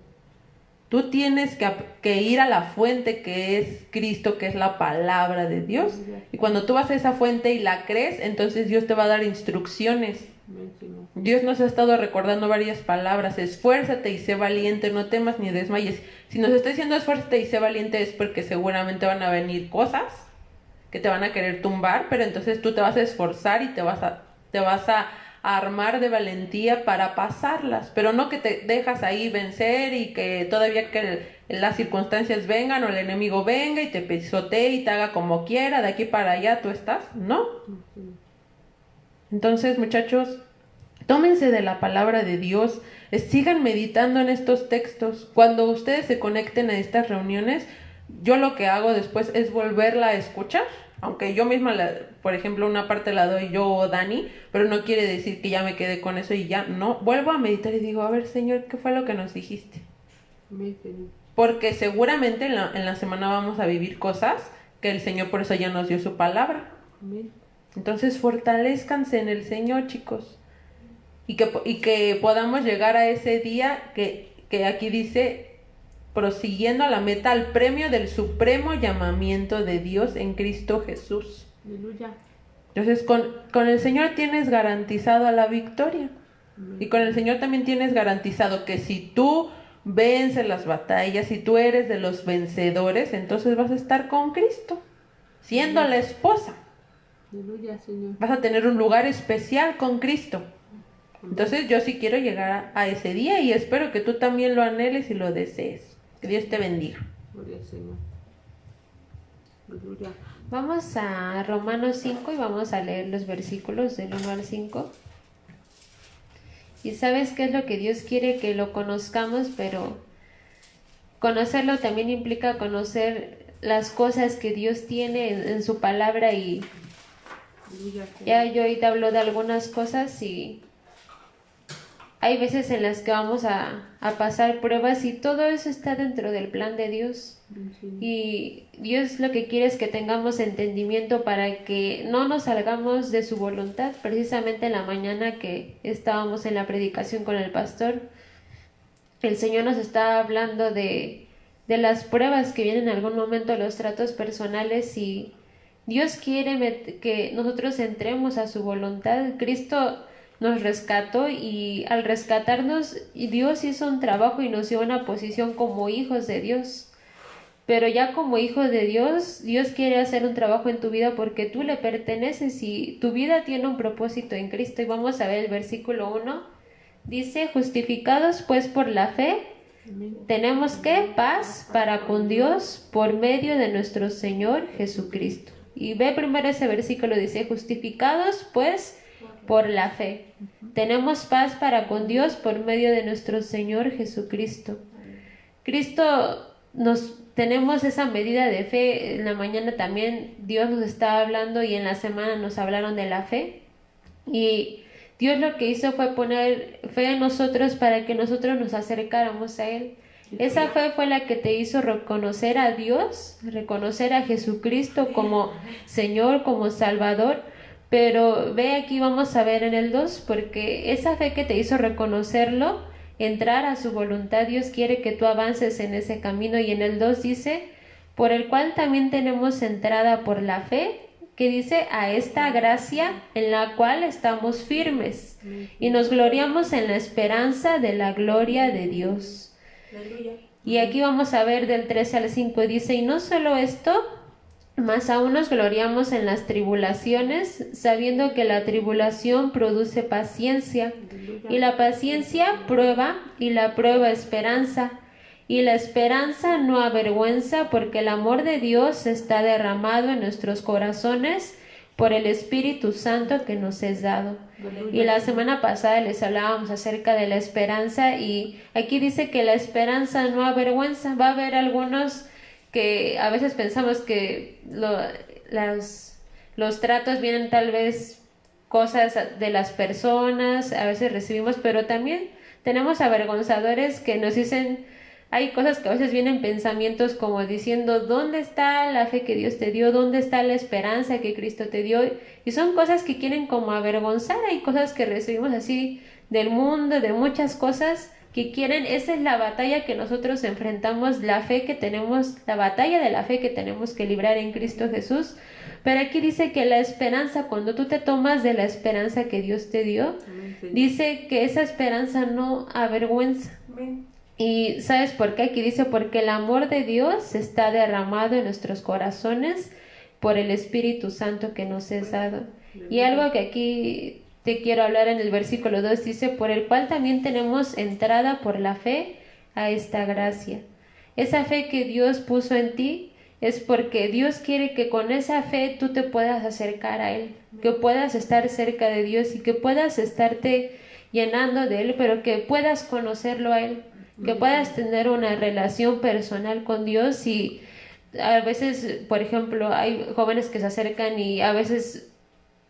Tú tienes que ir a la fuente que es Cristo, que es la palabra de Dios. Y cuando tú vas a esa fuente y la crees, entonces Dios te va a dar instrucciones. Dios nos ha estado recordando varias palabras: esfuérzate y sé valiente, no temas ni desmayes. Si nos está diciendo esfuérzate y sé valiente, es porque seguramente van a venir cosas que te van a querer tumbar, pero entonces tú te vas a esforzar y te vas a armar de valentía para pasarlas, pero no que te dejas ahí vencer y que todavía que las circunstancias vengan o el enemigo venga y te pisotee y te haga como quiera, de aquí para allá tú estás, ¿no? Entonces, muchachos, tómense de la palabra de Dios, sigan meditando en estos textos. Cuando ustedes se conecten a estas reuniones, yo lo que hago después es volverla a escuchar, aunque yo misma, por ejemplo, una parte la doy yo o Dani, pero no quiere decir que ya me quedé con eso y ya, no, vuelvo a meditar y digo, a ver, Señor, ¿qué fue lo que nos dijiste? Porque seguramente en la semana vamos a vivir cosas que el Señor por eso ya nos dio su palabra. Entonces, fortalezcanse en el Señor, chicos, y que podamos llegar a ese día que aquí dice, prosiguiendo a la meta, al premio del supremo llamamiento de Dios en Cristo Jesús. Aleluya. Entonces, con el Señor tienes garantizado la victoria. Y con el Señor también tienes garantizado que si tú vences las batallas, si tú eres de los vencedores, entonces vas a estar con Cristo, siendo la esposa. Aleluya, Señor. Vas a tener un lugar especial con Cristo. Entonces yo sí quiero llegar a ese día y espero que tú también lo anheles y lo desees. Que Dios te bendiga. Gloria al Señor. Aleluya. Vamos a Romanos 5 y vamos a leer los versículos del 1 al 5. Y sabes qué es lo que Dios quiere que lo conozcamos, pero conocerlo también implica conocer las cosas que Dios tiene en su palabra. Y Aleluya, Señor. ya yo ahorita hablo de algunas cosas y hay veces en las que vamos a pasar pruebas y todo eso está dentro del plan de Dios. Y Dios lo que quiere es que tengamos entendimiento para que no nos salgamos de su voluntad. Precisamente en la mañana que estábamos en la predicación con el pastor, el Señor nos está hablando de las pruebas que vienen en algún momento, los tratos personales, y Dios quiere que nosotros entremos a su voluntad. Cristo nos rescató y al rescatarnos Dios hizo un trabajo y nos dio una posición como hijos de Dios. Pero ya como hijo de Dios, Dios quiere hacer un trabajo en tu vida porque tú le perteneces y tu vida tiene un propósito en Cristo. Y vamos a ver el versículo 1. Dice, justificados pues por la fe, tenemos que paz para con Dios por medio de nuestro Señor Jesucristo. Y ve primero ese versículo, dice, justificados pues por la fe. Tenemos paz para con Dios por medio de nuestro Señor Jesucristo. Tenemos esa medida de fe. En la mañana también Dios nos estaba hablando y en la semana nos hablaron de la fe. Y Dios lo que hizo fue poner fe en nosotros para que nosotros nos acercáramos a Él. Esa fe fue la que te hizo reconocer a Dios, reconocer a Jesucristo como Señor, como Salvador. Pero ve, aquí vamos a ver en el 2, porque esa fe que te hizo reconocerlo, entrar a su voluntad, Dios quiere que tú avances en ese camino. Y en el 2 dice, por el cual también tenemos entrada por la fe, que dice, a esta gracia en la cual estamos firmes y nos gloriamos en la esperanza de la gloria de Dios. Y aquí vamos a ver del 3 al 5, dice, y no solo esto, mas aún nos gloriamos en las tribulaciones, sabiendo que la tribulación produce paciencia, y la paciencia prueba, y la prueba esperanza, y la esperanza no avergüenza, porque el amor de Dios está derramado en nuestros corazones por el Espíritu Santo que nos es dado. Y la semana pasada les hablábamos acerca de la esperanza, y aquí dice que la esperanza no avergüenza. Va a haber algunos que a veces pensamos que los tratos vienen tal vez cosas de las personas, a veces recibimos, pero también tenemos avergonzadores que nos dicen, hay cosas que a veces vienen pensamientos como diciendo, ¿dónde está la fe que Dios te dio? ¿Dónde está la esperanza que Cristo te dio? Y son cosas que quieren como avergonzar. Hay cosas que recibimos así del mundo, de muchas cosas que quieren. Esa es la batalla que nosotros enfrentamos, la fe que tenemos, la batalla de la fe que tenemos que librar en Cristo Jesús. Pero aquí dice que la esperanza, cuando tú te tomas de la esperanza que Dios te dio, dice que esa esperanza no avergüenza. Y ¿sabes por qué? Aquí dice, porque el amor de Dios está derramado en nuestros corazones por el Espíritu Santo que nos es dado. Y algo que aquí te quiero hablar en el versículo 2 dice, por el cual también tenemos entrada por la fe a esta gracia. Esa fe que Dios puso en ti es porque Dios quiere que con esa fe tú te puedas acercar a Él, que puedas estar cerca de Dios y que puedas estarte llenando de Él, pero que puedas conocerlo a Él, que puedas tener una relación personal con Dios. Y a veces, por ejemplo, hay jóvenes que se acercan y a veces,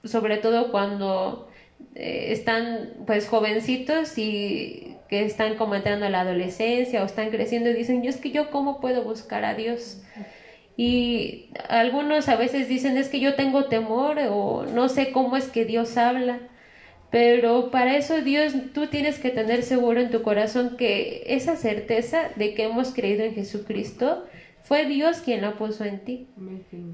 sobre todo cuando están pues jovencitos y que están como entrando a la adolescencia o están creciendo, y dicen, es que yo cómo puedo buscar a Dios. Y algunos a veces dicen, es que yo tengo temor o no sé cómo es que Dios habla. Pero para eso Dios, tú tienes que tener seguro en tu corazón que esa certeza de que hemos creído en Jesucristo fue Dios quien la puso en ti.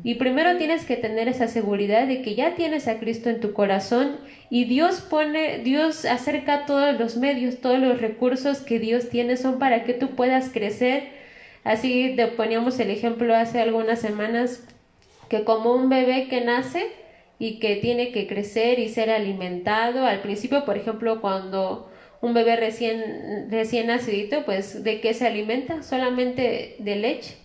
Y primero tienes que tener esa seguridad de que ya tienes a Cristo en tu corazón, y Dios acerca todos los medios, todos los recursos que Dios tiene son para que tú puedas crecer. Así te poníamos el ejemplo hace algunas semanas, que como un bebé que nace y que tiene que crecer y ser alimentado. Al principio, por ejemplo, cuando un bebé recién nacidito, pues ¿de qué se alimenta? Solamente de leche.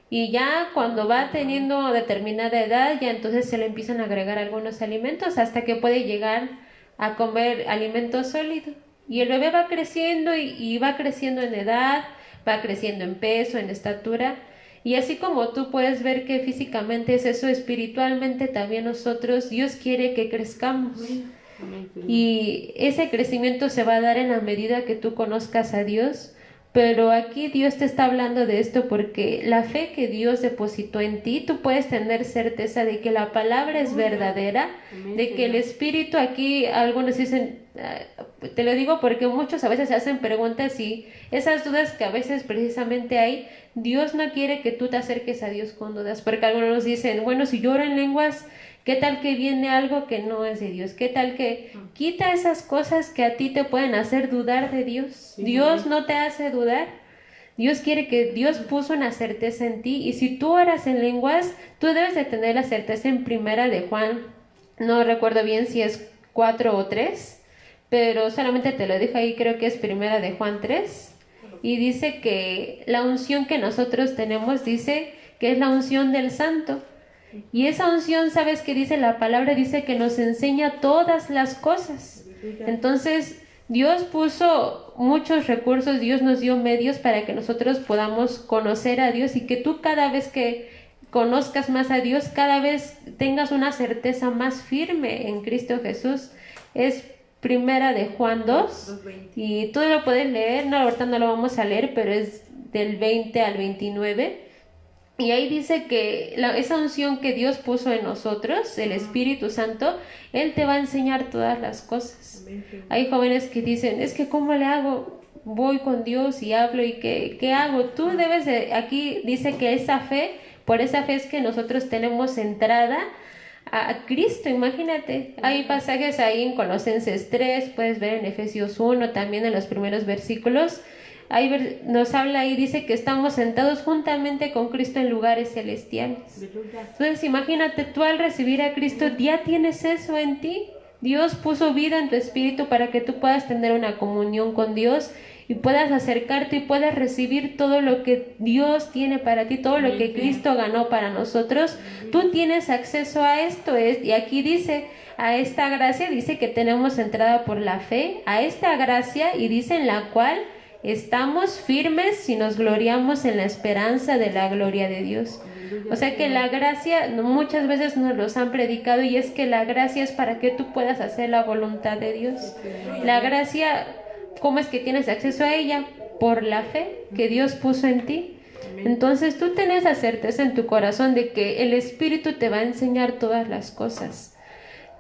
Y ya cuando va teniendo determinada edad, ya entonces se le empiezan a agregar algunos alimentos hasta que puede llegar a comer alimento sólido. Y el bebé va creciendo y va creciendo en edad, va creciendo en peso, en estatura. Y así como tú puedes ver que físicamente es eso, espiritualmente también nosotros, Dios quiere que crezcamos. Y ese crecimiento se va a dar en la medida que tú conozcas a Dios. Pero aquí Dios te está hablando de esto porque la fe que Dios depositó en ti, tú puedes tener certeza de que la palabra es verdadera, de que el Espíritu, aquí algunos dicen, te lo digo porque muchos a veces se hacen preguntas y esas dudas que a veces precisamente hay, Dios no quiere que tú te acerques a Dios con dudas, porque algunos dicen, bueno, si yo oro en lenguas, ¿qué tal que viene algo que no es de Dios? ¿Qué tal que quita esas cosas que a ti te pueden hacer dudar de Dios? Sí, Dios no te hace dudar. Dios quiere que Dios puso una certeza en ti, y si tú oras en lenguas, tú debes de tener la certeza en primera de Juan, no recuerdo bien si es 4 o 3, pero solamente te lo dejo ahí, creo que es primera de Juan 3, y dice que la unción que nosotros tenemos, dice que es la unción del Santo. Y esa unción, ¿sabes qué dice la palabra? Dice que nos enseña todas las cosas. Entonces, Dios puso muchos recursos, Dios nos dio medios para que nosotros podamos conocer a Dios, y que tú cada vez que conozcas más a Dios, cada vez tengas una certeza más firme en Cristo Jesús. Es Primera de Juan 2, 2:20. y tú lo puedes leer, no, ahorita no lo vamos a leer, pero es del 20 al 29. Y ahí dice que esa unción que Dios puso en nosotros, el Espíritu Santo, Él te va a enseñar todas las cosas. Amén, Señor. Hay jóvenes que dicen, es que ¿cómo le hago? Voy con Dios y hablo y ¿qué hago? Tú debes de, aquí dice que esa fe, por esa fe es que nosotros tenemos entrada a Cristo, imagínate. Hay pasajes ahí en Colosenses 3, puedes ver en Efesios 1, también en los primeros versículos. Ahí nos habla y dice que estamos sentados juntamente con Cristo en lugares celestiales. Aleluya. Entonces imagínate, tú al recibir a Cristo ya tienes eso en ti. Dios puso vida en tu espíritu para que tú puedas tener una comunión con Dios y puedas acercarte y puedas recibir todo lo que Dios tiene para ti, todo lo que Cristo ganó para nosotros. Tú tienes acceso a esto, y aquí dice, a esta gracia, dice que tenemos entrada por la fe, a esta gracia, y dice en la cual estamos firmes y nos gloriamos en la esperanza de la gloria de Dios. O sea que la gracia, muchas veces nos los han predicado, y es que la gracia es para que tú puedas hacer la voluntad de Dios. La gracia, ¿cómo es que tienes acceso a ella? Por la fe que Dios puso en ti. Entonces tú tienes la certeza en tu corazón de que el Espíritu te va a enseñar todas las cosas.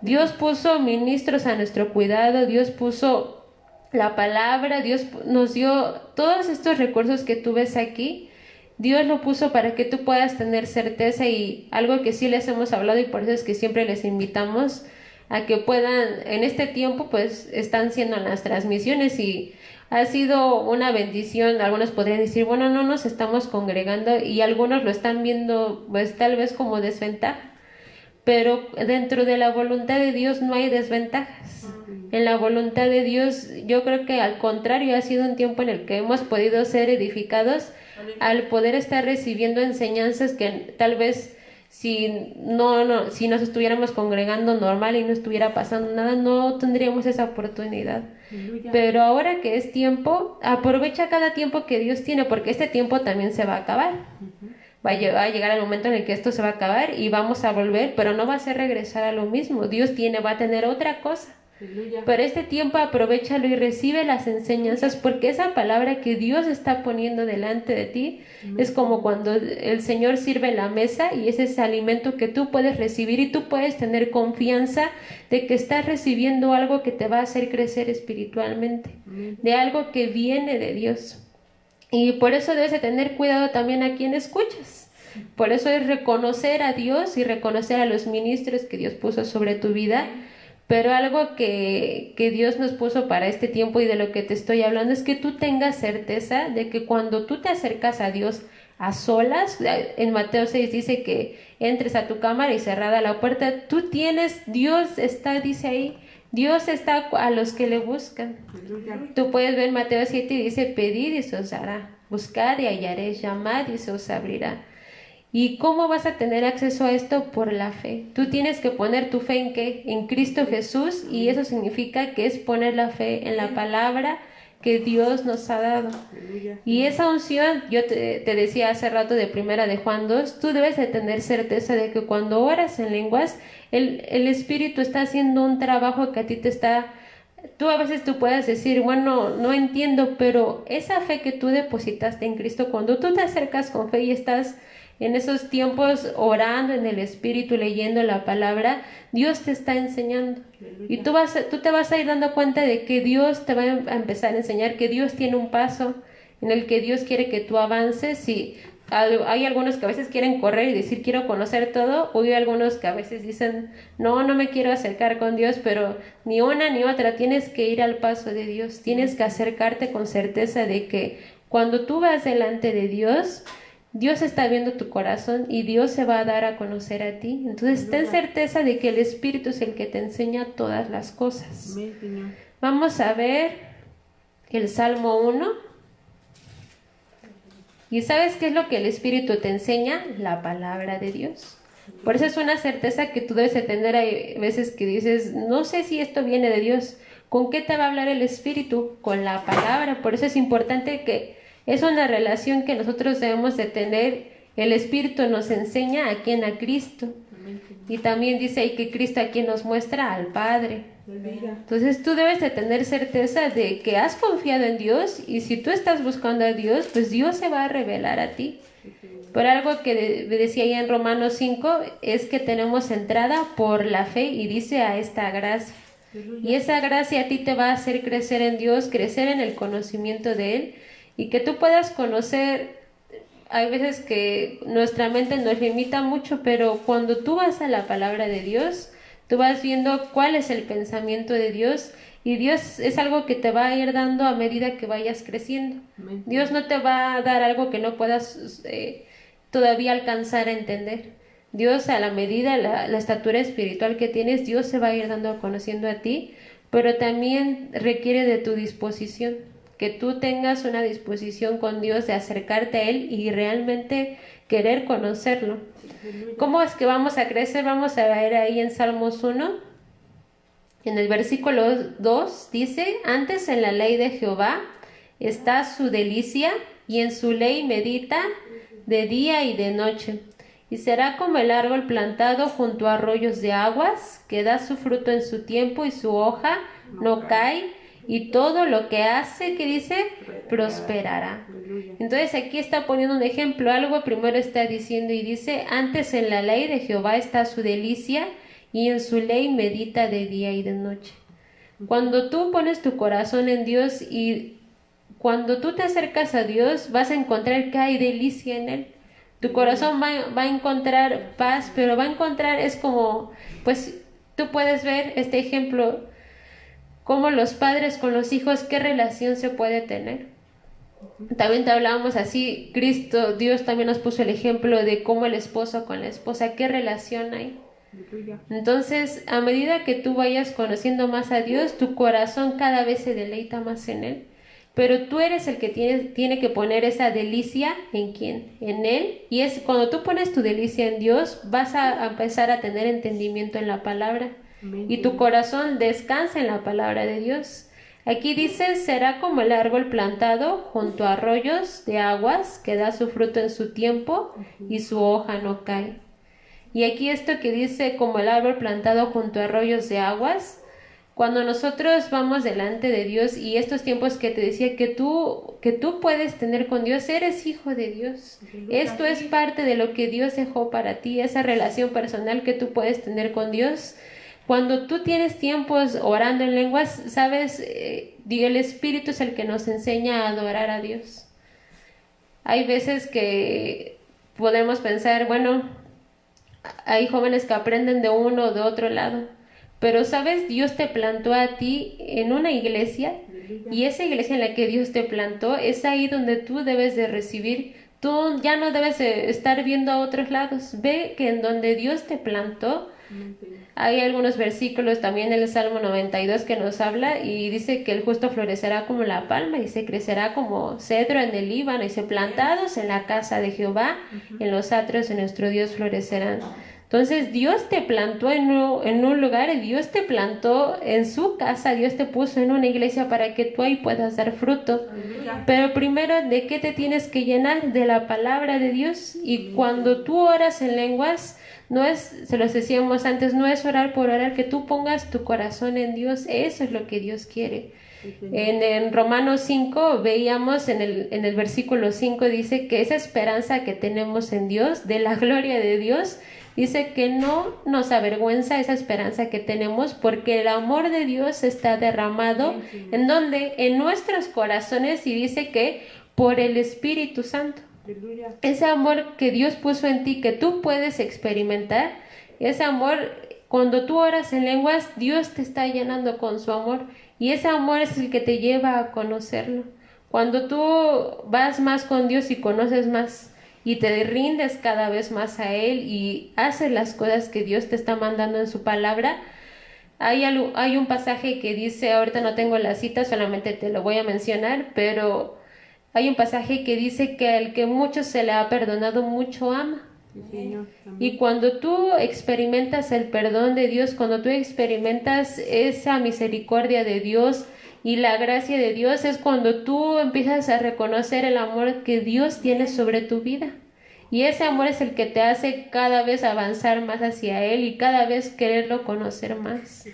Dios puso ministros a nuestro cuidado, Dios puso la palabra, Dios nos dio todos estos recursos que tú ves aquí. Dios lo puso para que tú puedas tener certeza, y algo que sí les hemos hablado, y por eso es que siempre les invitamos a que puedan, en este tiempo pues están siendo las transmisiones y ha sido una bendición. Algunos podrían decir, bueno, no nos estamos congregando, y algunos lo están viendo pues tal vez como desventaja, pero dentro de la voluntad de Dios no hay desventajas. En la voluntad de Dios, yo creo que al contrario, ha sido un tiempo en el que hemos podido ser edificados al poder estar recibiendo enseñanzas que tal vez si nos estuviéramos congregando normal y no estuviera pasando nada, no tendríamos esa oportunidad. Pero ahora que es tiempo, aprovecha cada tiempo que Dios tiene, porque este tiempo también se va a acabar. Va a llegar el momento en el que esto se va a acabar y vamos a volver, pero no va a ser regresar a lo mismo. Dios va a tener otra cosa. Pero este tiempo aprovechalo y recibe las enseñanzas, porque esa palabra que Dios está poniendo delante de ti es como cuando el Señor sirve la mesa, y ese es alimento que tú puedes recibir, y tú puedes tener confianza de que estás recibiendo algo que te va a hacer crecer espiritualmente, de algo que viene de Dios. Y por eso debes de tener cuidado también a quien escuchas. Por eso es reconocer a Dios y reconocer a los ministros que Dios puso sobre tu vida. Pero algo que Dios nos puso para este tiempo, y de lo que te estoy hablando, es que tú tengas certeza de que cuando tú te acercas a Dios a solas, en Mateo 6 dice que entres a tu cámara y cerrada la puerta, Dios está, dice ahí, Dios está a los que le buscan. Tú puedes ver Mateo 7 y dice, pedid y se os dará, buscad y hallaréis, llamad y se os abrirá. ¿Y cómo vas a tener acceso a esto? Por la fe. Tú tienes que poner tu fe ¿en qué? En Cristo Jesús, y eso significa que es poner la fe en la palabra que Dios nos ha dado. Y esa unción, yo te decía hace rato de Primera de Juan 2, tú debes de tener certeza de que cuando oras en lenguas, el Espíritu está haciendo un trabajo que a ti te está... Tú a veces tú puedes decir, bueno, no entiendo, pero esa fe que tú depositaste en Cristo, cuando tú te acercas con fe y estás en esos tiempos orando en el Espíritu, leyendo la palabra, Dios te está enseñando. Y tú te vas a ir dando cuenta de que Dios te va a empezar a enseñar, que Dios tiene un paso en el que Dios quiere que tú avances. Y hay algunos que a veces quieren correr y decir, quiero conocer todo, o hay algunos que a veces dicen, no me quiero acercar con Dios, pero ni una ni otra, tienes que ir al paso de Dios, tienes que acercarte con certeza de que cuando tú vas delante de Dios, Dios está viendo tu corazón y Dios se va a dar a conocer a ti. Entonces ten certeza de que el Espíritu es el que te enseña todas las cosas. Vamos a ver el Salmo 1. ¿Y sabes qué es lo que el Espíritu te enseña? La palabra de Dios. Por eso es una certeza que tú debes de tener. Hay veces que dices, no sé si esto viene de Dios. ¿Con qué te va a hablar el Espíritu? Con la palabra. Por eso es importante que es una relación que nosotros debemos de tener. El Espíritu nos enseña a quién, a Cristo. Amén, Señor. Y también dice ahí que Cristo aquí nos muestra al Padre. Aleluya. Entonces tú debes de tener certeza de que has confiado en Dios y si tú estás buscando a Dios, pues Dios se va a revelar a ti. Sí, Señor. Pero algo que decía ahí en Romanos 5 es que tenemos entrada por la fe y dice a esta gracia. Aleluya. Y esa gracia a ti te va a hacer crecer en Dios, crecer en el conocimiento de Él y que tú puedas conocer. Hay veces que nuestra mente nos limita mucho, pero cuando tú vas a la palabra de Dios, tú vas viendo cuál es el pensamiento de Dios y Dios es algo que te va a ir dando a medida que vayas creciendo. Amén. Dios no te va a dar algo que no puedas todavía alcanzar a entender. Dios, a la medida, la estatura espiritual que tienes, Dios se va a ir dando conociendo a ti, pero también requiere de tu disposición, que tú tengas una disposición con Dios de acercarte a Él y realmente querer conocerlo. Aleluya. ¿Cómo es que vamos a crecer? Vamos a ver ahí en Salmos 1, en el versículo 2, dice, antes en la ley de Jehová está su delicia y en su ley medita de día y de noche. Y será como el árbol plantado junto a arroyos de aguas, que da su fruto en su tiempo y su hoja no cae, y todo lo que hace, que dice, prosperará. Aleluya. Entonces aquí está poniendo un ejemplo, algo primero está diciendo y dice, antes en la ley de Jehová está su delicia, y en su ley medita de día y de noche. Cuando tú pones tu corazón en Dios y cuando tú te acercas a Dios, vas a encontrar que hay delicia en Él. Tu corazón va a encontrar paz, pero va a encontrar, es como, pues tú puedes ver este ejemplo, como los padres con los hijos, qué relación se puede tener. También te hablábamos así, Cristo, Dios también nos puso el ejemplo de cómo el esposo con la esposa, qué relación hay. Aleluya. Entonces, a medida que tú vayas conociendo más a Dios, tu corazón cada vez se deleita más en Él. Pero tú eres el que tiene que poner esa delicia en quién, en Él. Y es cuando tú pones tu delicia en Dios, vas a empezar a tener entendimiento en la palabra. Amén, Y tu Señor. corazón descansa en la palabra de Dios. Aquí dice, será como el árbol plantado junto a arroyos de aguas, que da su fruto en su tiempo y su hoja no cae. Y aquí esto que dice, como el árbol plantado junto a arroyos de aguas, cuando nosotros vamos delante de Dios y estos tiempos que te decía que tú puedes tener con Dios, eres hijo de Dios. Esto es parte de lo que Dios dejó para ti, esa relación personal que tú puedes tener con Dios. Cuando tú tienes tiempos orando en lenguas, sabes, el Espíritu es el que nos enseña a adorar a Dios. Hay veces que podemos pensar, bueno, hay jóvenes que aprenden de uno o de otro lado. Pero, ¿sabes? Dios te plantó a ti en una iglesia y esa iglesia en la que Dios te plantó es ahí donde tú debes de recibir. Tú ya no debes de estar viendo a otros lados. Ve que en donde Dios te plantó, Amén, Señor. hay algunos versículos también en el Salmo 92 que nos habla y dice que el justo florecerá como la palma y se crecerá como cedro en el Líbano y se plantados en la casa de Jehová, en los atrios de nuestro Dios florecerán. Entonces Dios te plantó en un lugar, Dios te plantó en su casa, Dios te puso en una iglesia para que tú ahí puedas dar fruto. Aleluya. Pero primero, ¿de qué te tienes que llenar? De la palabra de Dios. Y cuando tú oras en lenguas, no es, se los decíamos antes, no es orar por orar, que tú pongas tu corazón en Dios, eso es lo que Dios quiere. Sí, Señor. En Romanos 5 veíamos en el versículo 5 dice que esa esperanza que tenemos en Dios, de la gloria de Dios, dice que no nos avergüenza esa esperanza que tenemos porque el amor de Dios está derramado en donde en nuestros corazones y dice que por el Espíritu Santo. Aleluya. Ese amor que Dios puso en ti que tú puedes experimentar, ese amor cuando tú oras en lenguas Dios te está llenando con su amor y ese amor es el que te lleva a conocerlo. Cuando tú vas más con Dios y conoces más y te rindes cada vez más a Él y haces las cosas que Dios te está mandando en su palabra, hay un pasaje que dice, ahorita no tengo la cita, solamente te lo voy a mencionar, pero hay un pasaje que dice que al que mucho se le ha perdonado, mucho ama. Sí, Señor. Amén. Y cuando tú experimentas el perdón de Dios, cuando tú experimentas esa misericordia de Dios y la gracia de Dios, es cuando tú empiezas a reconocer el amor que Dios tiene sobre tu vida. Y ese amor es el que te hace cada vez avanzar más hacia Él y cada vez quererlo conocer más.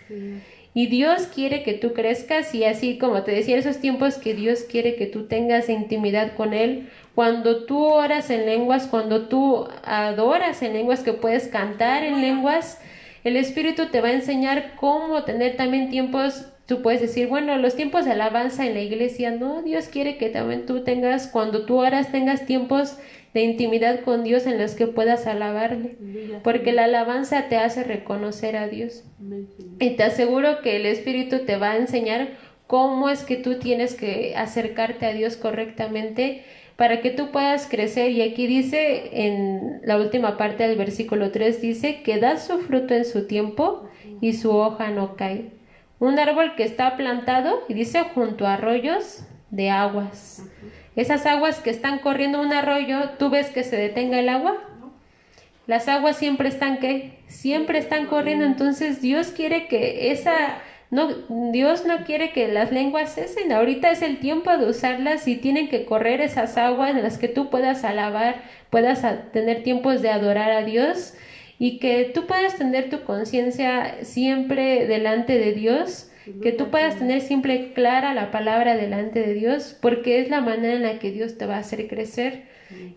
Y Dios quiere que tú crezcas, y así como te decía, esos tiempos que Dios quiere que tú tengas intimidad con Él, cuando tú oras en lenguas, cuando tú adoras en lenguas, que puedes cantar en lenguas, el Espíritu te va a enseñar cómo tener también tiempos. Tú puedes decir, bueno, los tiempos de alabanza en la iglesia, no, Dios quiere que también tú tengas, cuando tú oras, tengas tiempos de intimidad con Dios en los que puedas alabarle, porque la alabanza te hace reconocer a Dios. Y te aseguro que el Espíritu te va a enseñar cómo es que tú tienes que acercarte a Dios correctamente para que tú puedas crecer. Y aquí dice, en la última parte del versículo 3, dice que da su fruto en su tiempo y su hoja no cae. Un árbol que está plantado, y dice, junto a arroyos de aguas. Esas aguas que están corriendo un arroyo, ¿tú ves que se detenga el agua? Las aguas siempre están, ¿qué? Siempre están corriendo. Entonces Dios quiere que Dios no quiere que las lenguas cesen. Ahorita es el tiempo de usarlas y tienen que correr esas aguas en las que tú puedas alabar, puedas tener tiempos de adorar a Dios y que tú puedas tener tu conciencia siempre delante de Dios, que tú puedas tener siempre clara la palabra delante de Dios, porque es la manera en la que Dios te va a hacer crecer.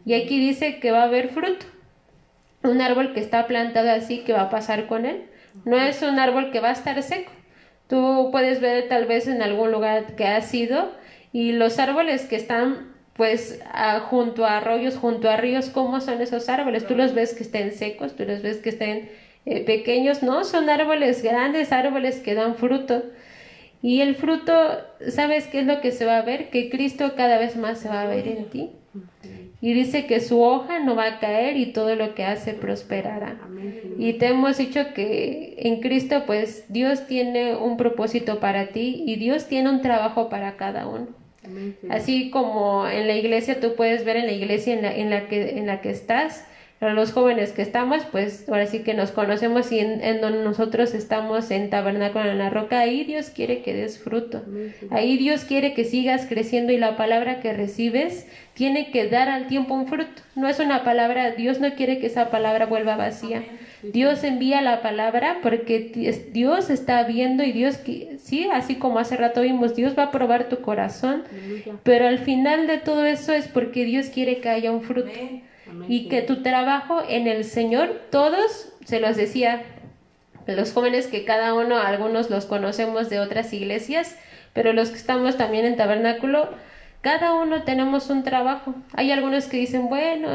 Y aquí dice que va a haber fruto. Un árbol que está plantado así, ¿qué va a pasar con él? No es un árbol que va a estar seco. Tú puedes ver tal vez en algún lugar que has ido, y los árboles que están pues junto a arroyos, junto a ríos, ¿cómo son esos árboles? Tú los ves que estén secos, tú los ves que estén pequeños, no, son árboles grandes, árboles que dan fruto. Y el fruto, ¿sabes qué es lo que se va a ver? Que Cristo cada vez más se va a ver en ti. Y dice que su hoja no va a caer y todo lo que hace prosperará. Y te hemos dicho que en Cristo pues Dios tiene un propósito para ti y Dios tiene un trabajo para cada uno. Así como en la iglesia, tú puedes ver en la iglesia en la que estás, los jóvenes que estamos, pues ahora sí que nos conocemos, y en donde nosotros estamos en Tabernáculo en la Roca, ahí Dios quiere que des fruto, ahí Dios quiere que sigas creciendo, y la palabra que recibes tiene que dar al tiempo un fruto. No es una palabra, Dios no quiere que esa palabra vuelva vacía. Dios envía la palabra porque Dios está viendo, y Dios, sí, así como hace rato vimos, Dios va a probar tu corazón, pero al final de todo eso es porque Dios quiere que haya un fruto. Y que tu trabajo en el Señor, todos, se los decía, los jóvenes que cada uno, algunos los conocemos de otras iglesias, pero los que estamos también en Tabernáculo, cada uno tenemos un trabajo. Hay algunos que dicen, bueno,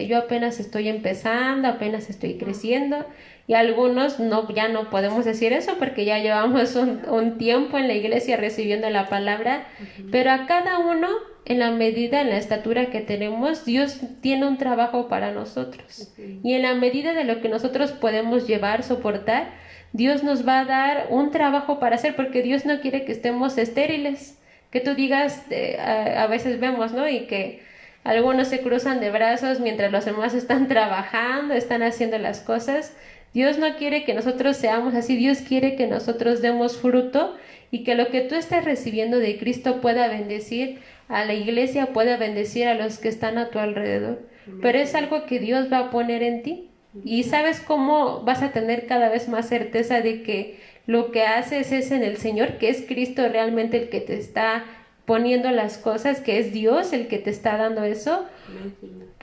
yo apenas estoy empezando, apenas estoy creciendo, y algunos ya no podemos decir eso porque ya llevamos un tiempo en la iglesia recibiendo la palabra, pero a cada uno, en la medida, en la estatura que tenemos, Dios tiene un trabajo para nosotros. Y en la medida de lo que nosotros podemos llevar, soportar, Dios nos va a dar un trabajo para hacer, porque Dios no quiere que estemos estériles. Que tú digas, a veces vemos, ¿no? Y que algunos se cruzan de brazos mientras los demás están trabajando, están haciendo las cosas. Dios no quiere que nosotros seamos así. Dios quiere que nosotros demos fruto y que lo que tú estés recibiendo de Cristo pueda bendecir a la iglesia, pueda bendecir a los que están a tu alrededor. Pero es algo que Dios va a poner en ti. Y ¿sabes cómo vas a tener cada vez más certeza de que lo que haces es en el Señor, que es Cristo realmente el que te está poniendo las cosas, que es Dios el que te está dando eso?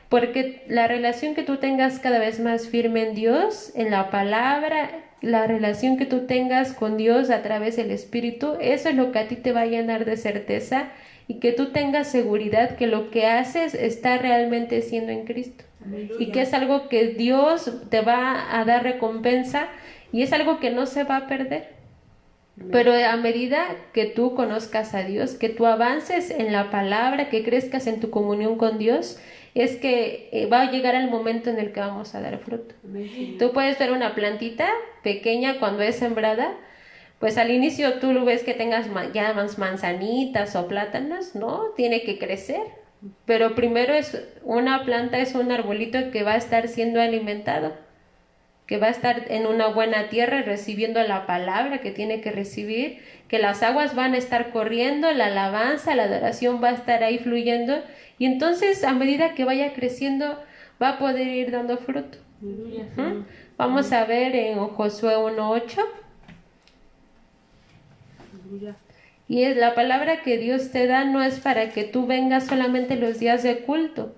Porque la relación que tú tengas cada vez más firme en Dios, en la palabra, la relación que tú tengas con Dios a través del Espíritu, eso es lo que a ti te va a llenar de certeza, y que tú tengas seguridad que lo que haces está realmente siendo en Cristo. Y que es algo que Dios te va a dar recompensa, y es algo que no se va a perder. Pero a medida que tú conozcas a Dios, que tú avances en la palabra, que crezcas en tu comunión con Dios, es que va a llegar el momento en el que vamos a dar fruto. Tú puedes ver una plantita pequeña cuando es sembrada, pues al inicio tú lo ves que tengas ya manzanitas o plátanos, ¿no? Tiene que crecer. Pero primero una planta es un arbolito que va a estar siendo alimentado, que va a estar en una buena tierra recibiendo la palabra que tiene que recibir, que las aguas van a estar corriendo, la alabanza, la adoración va a estar ahí fluyendo, y entonces a medida que vaya creciendo, va a poder ir dando fruto. Aleluya, ¿Mm? Señor. Vamos a ver en Josué 1:8. Aleluya. Y es la palabra que Dios te da no es para que tú vengas solamente los días de culto.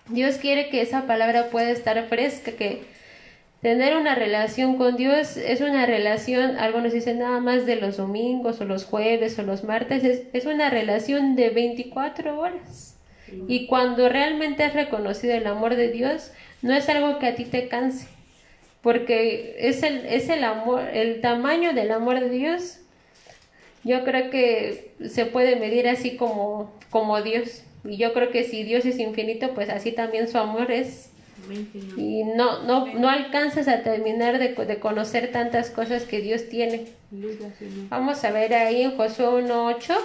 Dios quiere que esa palabra pueda estar fresca, que tener una relación con Dios es una relación, algunos dicen nada más de los domingos o los jueves o los martes, es una relación de 24 horas. Y cuando realmente has reconocido el amor de Dios, no es algo que a ti te canse, porque es el amor, el tamaño del amor de Dios. Yo creo que se puede medir así como Dios. Y yo creo que si Dios es infinito, pues así también su amor es. Amén, Señor. Y no alcanzas a terminar de conocer tantas cosas que Dios tiene. Aleluya, Señor. Vamos a ver ahí en Josué 1:8.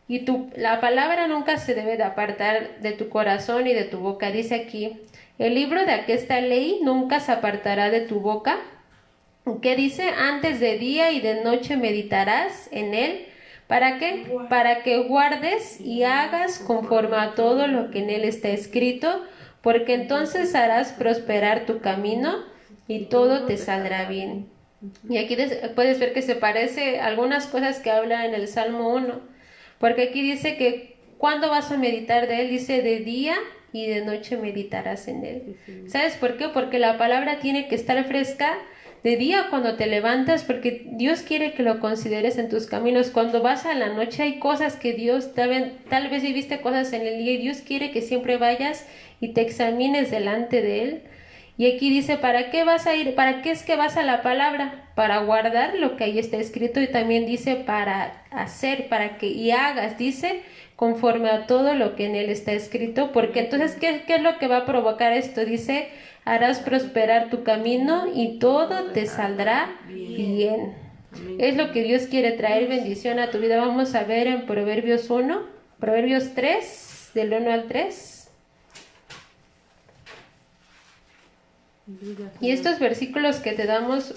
Y la palabra nunca se debe de apartar de tu corazón y de tu boca. Dice aquí, el libro de aquesta ley nunca se apartará de tu boca. ¿Qué dice? Antes de día y de noche meditarás en él. ¿Para qué? Para que guardes y hagas conforme a todo lo que en él está escrito, porque entonces harás prosperar tu camino y todo te saldrá bien. Y aquí puedes ver que se parece a algunas cosas que habla en el Salmo 1, porque aquí dice que ¿cuándo vas a meditar de él? Dice de día y de noche meditarás en él. ¿Sabes por qué? Porque la palabra tiene que estar fresca de día cuando te levantas, porque Dios quiere que lo consideres en tus caminos. Cuando vas a la noche hay cosas que Dios, tal vez viviste cosas en el día y Dios quiere que siempre vayas y te examines delante de Él. Y aquí dice, ¿para qué vas a ir? ¿Para qué es que vas a la palabra? Para guardar lo que ahí está escrito, y también dice para hacer, para que y hagas, dice, conforme a todo lo que en él está escrito, porque entonces, ¿qué es lo que va a provocar esto? Dice, harás prosperar tu camino y todo te saldrá bien. Es lo que Dios quiere traer bendición a tu vida. Vamos a ver en Proverbios 3, del 1 al 3. Y estos versículos que te damos,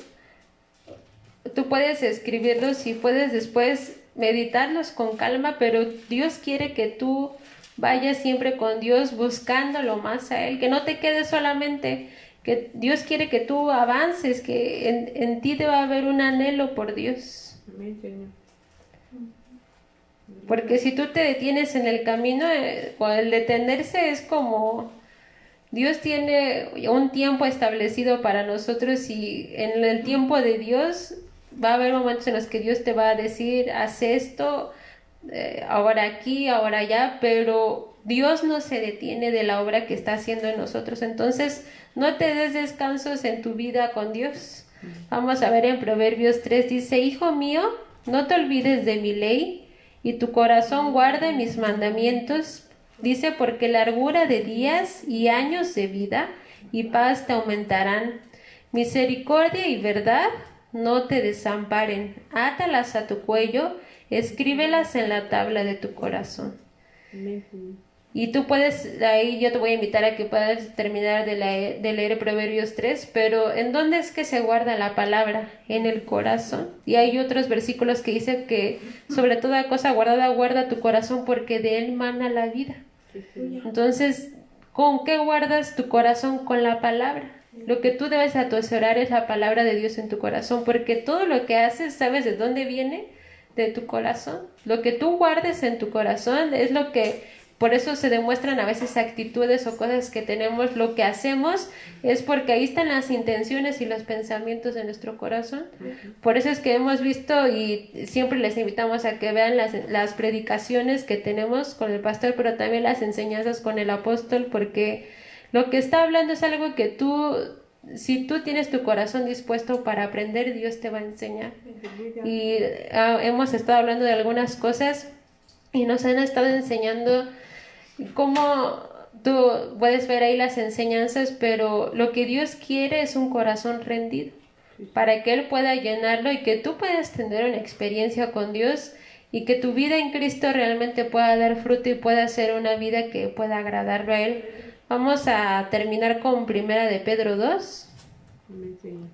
tú puedes escribirlos y puedes después meditarlos con calma, pero Dios quiere que tú vayas siempre con Dios buscándolo más a Él, que no te quedes solamente, que Dios quiere que tú avances, que en ti debe haber un anhelo por Dios. Amén, Señor. Porque si tú te detienes en el camino, el detenerse es como... Dios tiene un tiempo establecido para nosotros y en el tiempo de Dios va a haber momentos en los que Dios te va a decir, haz esto, ahora aquí, ahora allá, pero Dios no se detiene de la obra que está haciendo en nosotros. Entonces, no te des descansos en tu vida con Dios. Vamos a ver en Proverbios 3, dice, Hijo mío, no te olvides de mi ley y tu corazón guarde mis mandamientos. Dice, porque largura de días y años de vida y paz te aumentarán. Misericordia y verdad no te desamparen. Átalas a tu cuello, escríbelas en la tabla de tu corazón. Amén, Señor. Y tú puedes, ahí yo te voy a invitar a que puedas terminar de leer Proverbios 3, pero ¿en dónde es que se guarda la palabra? En el corazón. Y hay otros versículos que dicen que sobre toda cosa guardada guarda tu corazón porque de él mana la vida. Entonces, ¿con qué guardas tu corazón? Con la palabra. Lo que tú debes atesorar es la palabra de Dios en tu corazón, porque todo lo que haces, ¿sabes de dónde viene? De tu corazón. Lo que tú guardes en tu corazón es lo que... Por eso se demuestran a veces actitudes o cosas que tenemos. Lo que hacemos es porque ahí están las intenciones y los pensamientos de nuestro corazón. Por eso es que hemos visto y siempre les invitamos a que vean las predicaciones que tenemos con el pastor, pero también las enseñanzas con el apóstol, porque lo que está hablando es algo que si tú tienes tu corazón dispuesto para aprender, Dios te va a enseñar. Y hemos estado hablando de algunas cosas y nos han estado enseñando cómo tú puedes ver ahí las enseñanzas, pero lo que Dios quiere es un corazón rendido para que Él pueda llenarlo y que tú puedas tener una experiencia con Dios y que tu vida en Cristo realmente pueda dar fruto y pueda ser una vida que pueda agradarlo a Él. Vamos a terminar con Primera de Pedro 2. Amén, Señor.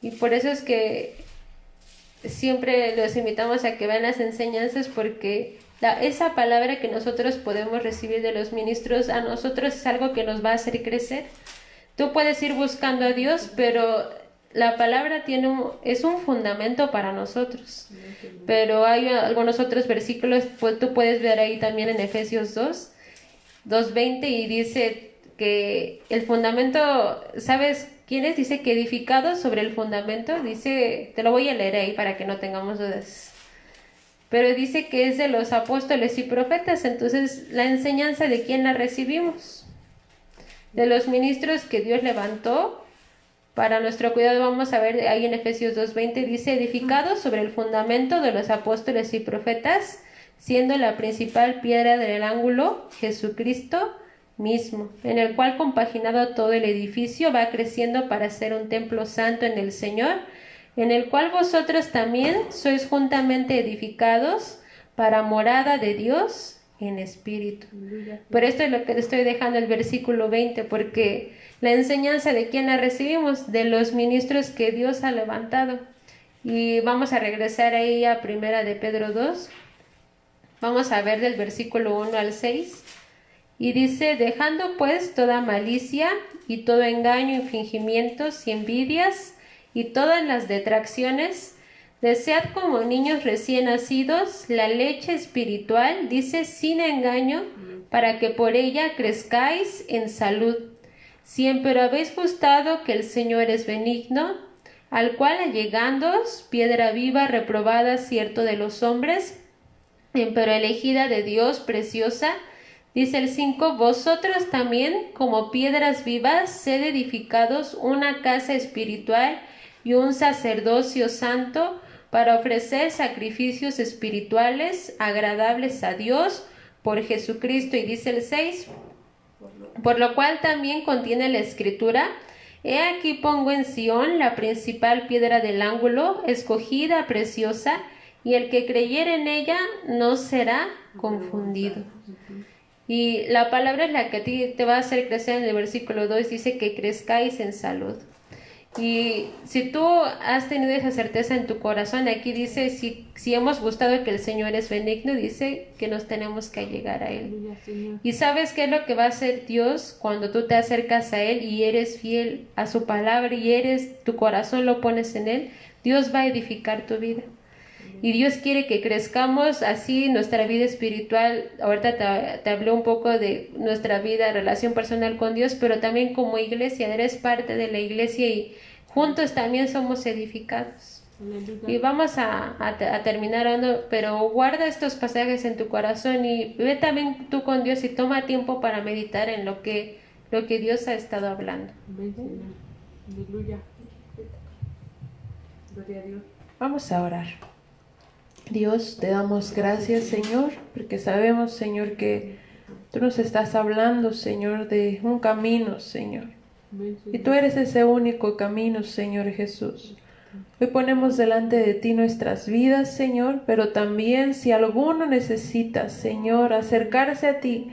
Y por eso es que siempre los invitamos a que vean las enseñanzas, porque esa palabra que nosotros podemos recibir de los ministros, a nosotros es algo que nos va a hacer crecer. Tú puedes ir buscando a Dios, pero la palabra es un fundamento para nosotros. Pero hay algunos otros versículos, pues tú puedes ver ahí también en Efesios 2:20, y dice que el fundamento, ¿sabes quién es? Dice que edificado sobre el fundamento, dice, te lo voy a leer ahí para que no tengamos dudas. Pero dice que es de los apóstoles y profetas. Entonces, la enseñanza, ¿de quién la recibimos? De los ministros que Dios levantó para nuestro cuidado. Vamos a ver ahí en Efesios 2:20, dice, edificado sobre el fundamento de los apóstoles y profetas, siendo la principal piedra del ángulo Jesucristo mismo, en el cual, compaginado todo el edificio, va creciendo para ser un templo santo en el Señor, en el cual vosotros también sois juntamente edificados para morada de Dios en espíritu. Por esto es lo que le estoy dejando el versículo 20, porque la enseñanza, ¿de quién la recibimos? De los ministros que Dios ha levantado. Y vamos a regresar ahí a Primera de Pedro 2. Vamos a ver del versículo 1 al 6. Y dice, dejando pues toda malicia y todo engaño y fingimientos y envidias y todas las detracciones, desead como niños recién nacidos la leche espiritual, dice, sin engaño, para que por ella crezcáis en salud. Si empero habéis gustado que el Señor es benigno, al cual allegándoos, piedra viva, reprobada, cierto de los hombres, empero elegida de Dios, preciosa, dice el 5, vosotros también, como piedras vivas, sed edificados una casa espiritual y un sacerdocio santo, para ofrecer sacrificios espirituales agradables a Dios por Jesucristo. Y dice el 6, por lo cual también contiene la Escritura, he aquí pongo en Sión la principal piedra del ángulo, escogida, preciosa, y el que creyere en ella no será confundido. Y la palabra es la que a ti te va a hacer crecer. En el versículo 2 dice que crezcáis en salud. Y si tú has tenido esa certeza en tu corazón, aquí dice, si hemos gustado que el Señor es benigno, dice que nos tenemos que allegar a Él. ¿Y sabes qué es lo que va a hacer Dios cuando tú te acercas a Él y eres fiel a su palabra y tu corazón lo pones en Él? Dios va a edificar tu vida. Y Dios quiere que crezcamos así nuestra vida espiritual. Ahorita te hablé un poco de nuestra vida, relación personal con Dios, pero también como iglesia, eres parte de la iglesia y juntos también somos edificados. Y vamos a terminar orando, pero guarda estos pasajes en tu corazón y ve también tú con Dios y toma tiempo para meditar en lo que Dios ha estado hablando. Aleluya. Gloria a Dios. Vamos a orar. Dios, te damos gracias, Señor, porque sabemos, Señor, que tú nos estás hablando, Señor, de un camino, Señor. Y tú eres ese único camino, Señor Jesús. Hoy ponemos delante de ti nuestras vidas, Señor, pero también si alguno necesita, Señor, acercarse a ti,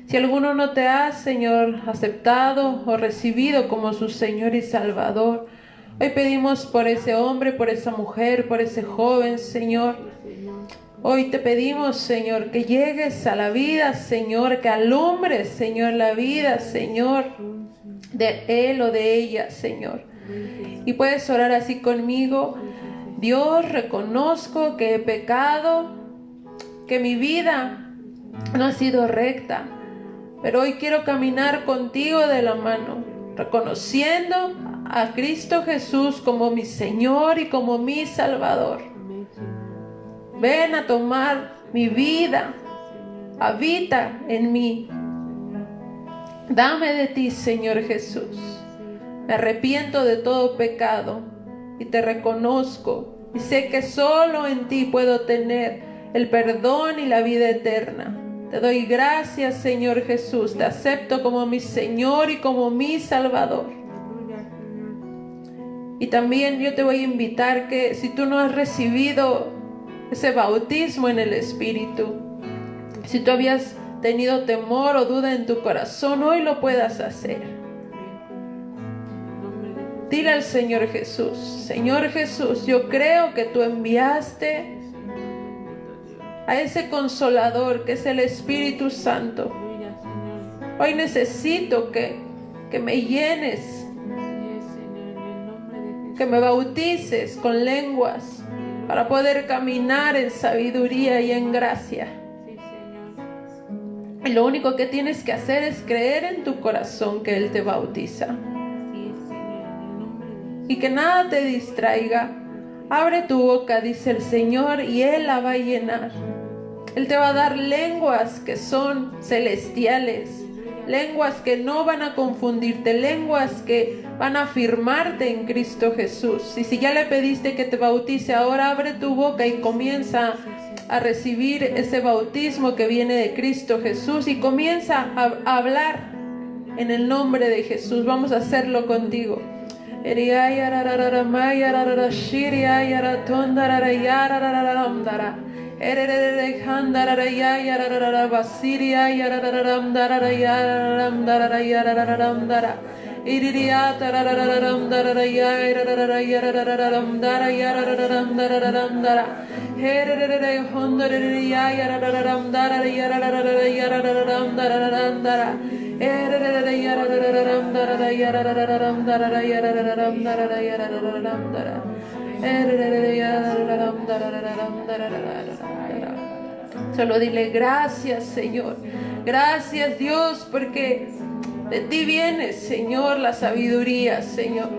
si alguno no te ha, Señor, aceptado o recibido como su Señor y Salvador, hoy pedimos por ese hombre, por esa mujer, por ese joven, Señor. Hoy te pedimos, Señor, que llegues a la vida, Señor, que alumbres, Señor, la vida, Señor, de él o de ella, Señor. Y puedes orar así conmigo. Dios, reconozco que he pecado, que mi vida no ha sido recta, pero hoy quiero caminar contigo de la mano, reconociendo a Cristo Jesús como mi Señor y como mi Salvador. Ven a tomar mi vida, habita en mí. Dame de ti, Señor Jesús. Me arrepiento de todo pecado y te reconozco y sé que solo en ti puedo tener el perdón y la vida eterna. Te doy gracias, Señor Jesús. Te acepto como mi Señor y como mi Salvador. Y también yo te voy a invitar que si tú no has recibido ese bautismo en el Espíritu, si tú habías tenido temor o duda en tu corazón, hoy lo puedas hacer. Dile al Señor Jesús: Señor Jesús, yo creo que tú enviaste a ese consolador que es el Espíritu Santo. Aleluya, Señor. Hoy necesito que me llenes, Así es, Señor, en el nombre de Jesús. que me bautices con lenguas para poder caminar en sabiduría y en gracia. Sí, Señor. Y lo único que tienes que hacer es creer en tu corazón que Él te bautiza. Así es, Señor, en el nombre de Jesús. Y que nada te distraiga. Abre tu boca, dice el Señor, y Él la va a llenar. Él te va a dar lenguas que son celestiales, lenguas que no van a confundirte, lenguas que van a afirmarte en Cristo Jesús. Y si ya le pediste que te bautice, ahora abre tu boca y comienza a recibir ese bautismo que viene de Cristo Jesús y comienza a hablar en el nombre de Jesús. Vamos a hacerlo contigo. Solo dile gracias, Señor. Gracias, Dios, porque de ti viene, Señor, la sabiduría, Señor.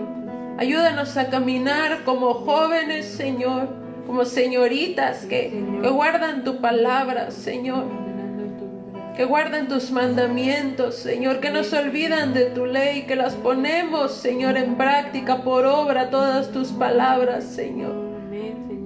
Ayúdanos a caminar como jóvenes, Señor, como señoritas que guardan tu palabra, Señor, que guardan tus mandamientos, Señor, que no se olvidan de tu ley, que las ponemos, Señor, en práctica por obra todas tus palabras, Señor.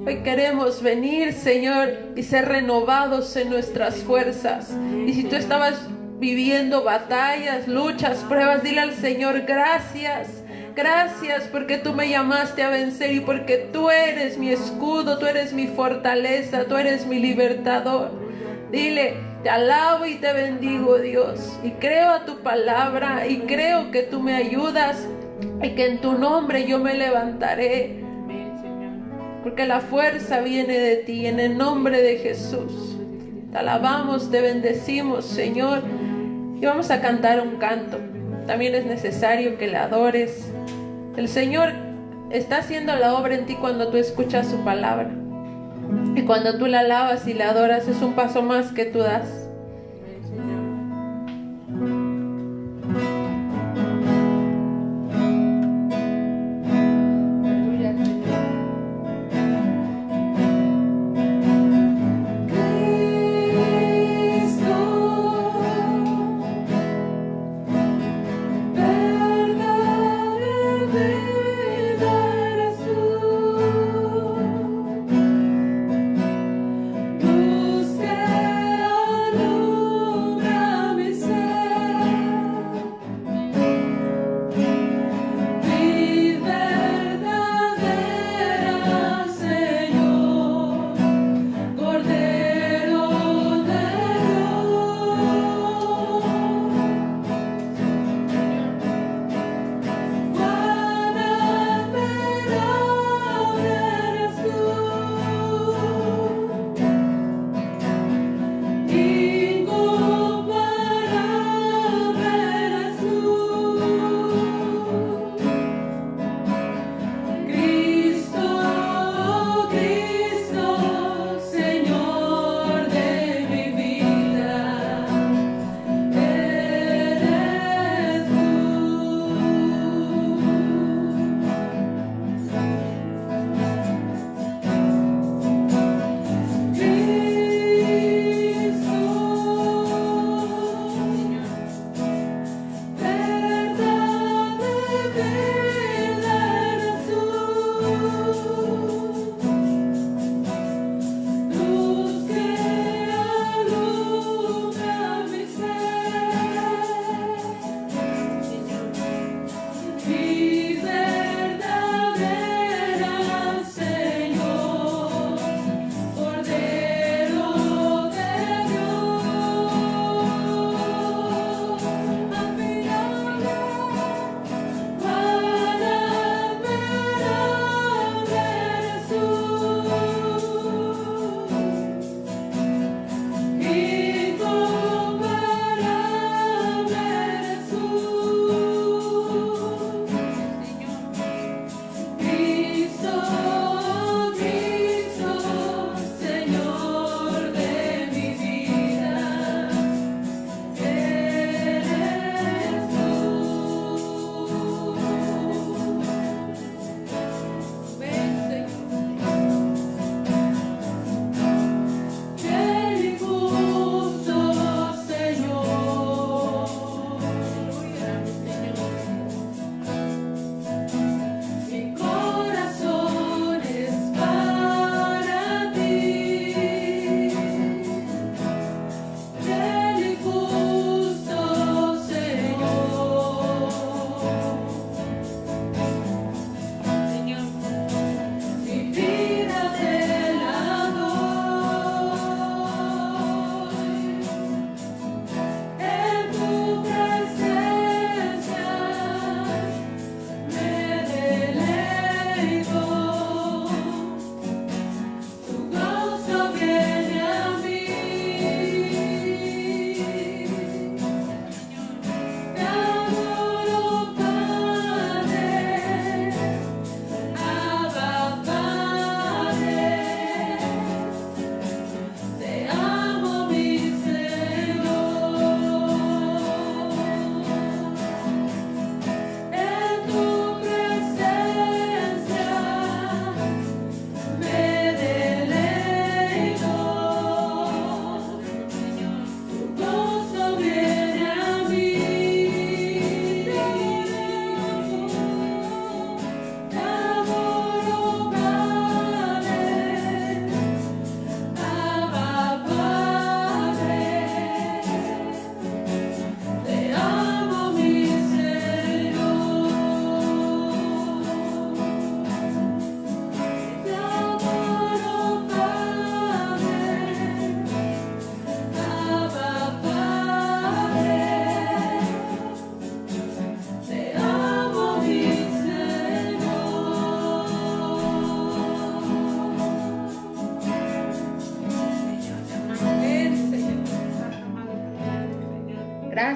Hoy queremos venir, Señor, y ser renovados en nuestras fuerzas. Y si tú estabas viviendo batallas, luchas, pruebas, dile al Señor gracias. Gracias porque tú me llamaste a vencer y porque tú eres mi escudo, tú eres mi fortaleza, tú eres mi libertador. Dile, te alabo y te bendigo, Dios, y creo a tu palabra y creo que tú me ayudas y que en tu nombre yo me levantaré, porque la fuerza viene de ti, en el nombre de Jesús. Te alabamos, te bendecimos, Señor, y vamos a cantar un canto. También es necesario que le adores. El Señor está haciendo la obra en ti cuando tú escuchas su palabra. Y cuando tú la alabas y la adoras, es un paso más que tú das. Busca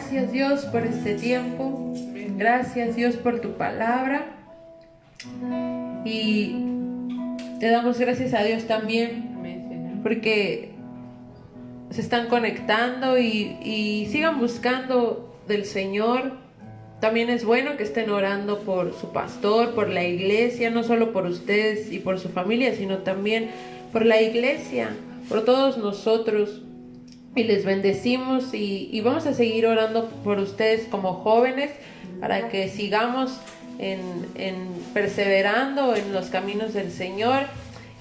Gracias, Dios, por este tiempo. Gracias, Dios, por tu palabra. Y te damos gracias a Dios también Amén, Señor. porque se están conectando y sigan buscando del Señor. También es bueno que estén orando por su pastor, por la iglesia, no solo por ustedes y por su familia, sino también por la iglesia, por todos nosotros. Y les bendecimos y vamos a seguir orando por ustedes como jóvenes para que sigamos en perseverando en los caminos del Señor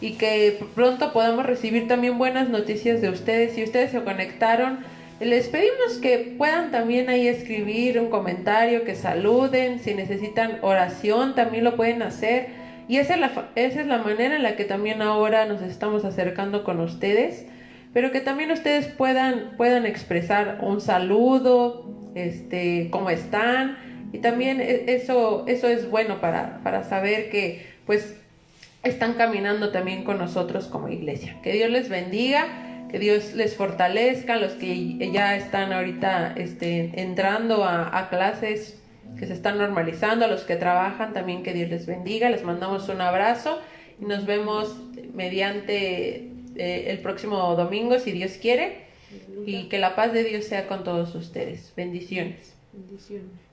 y que pronto podamos recibir también buenas noticias de ustedes. Si ustedes se conectaron, les pedimos que puedan también ahí escribir un comentario, que saluden. Si necesitan oración también lo pueden hacer, y esa es la manera en la que también ahora nos estamos acercando con ustedes, pero que también ustedes puedan expresar un saludo, cómo están, y también eso es bueno para saber que pues están caminando también con nosotros como iglesia. Que Dios les bendiga, que Dios les fortalezca, los que ya están ahorita entrando a clases que se están normalizando, a los que trabajan también, que Dios les bendiga. Les mandamos un abrazo y nos vemos mediante el próximo domingo, si Dios quiere, y que la paz de Dios sea con todos ustedes. Bendiciones. Bendiciones.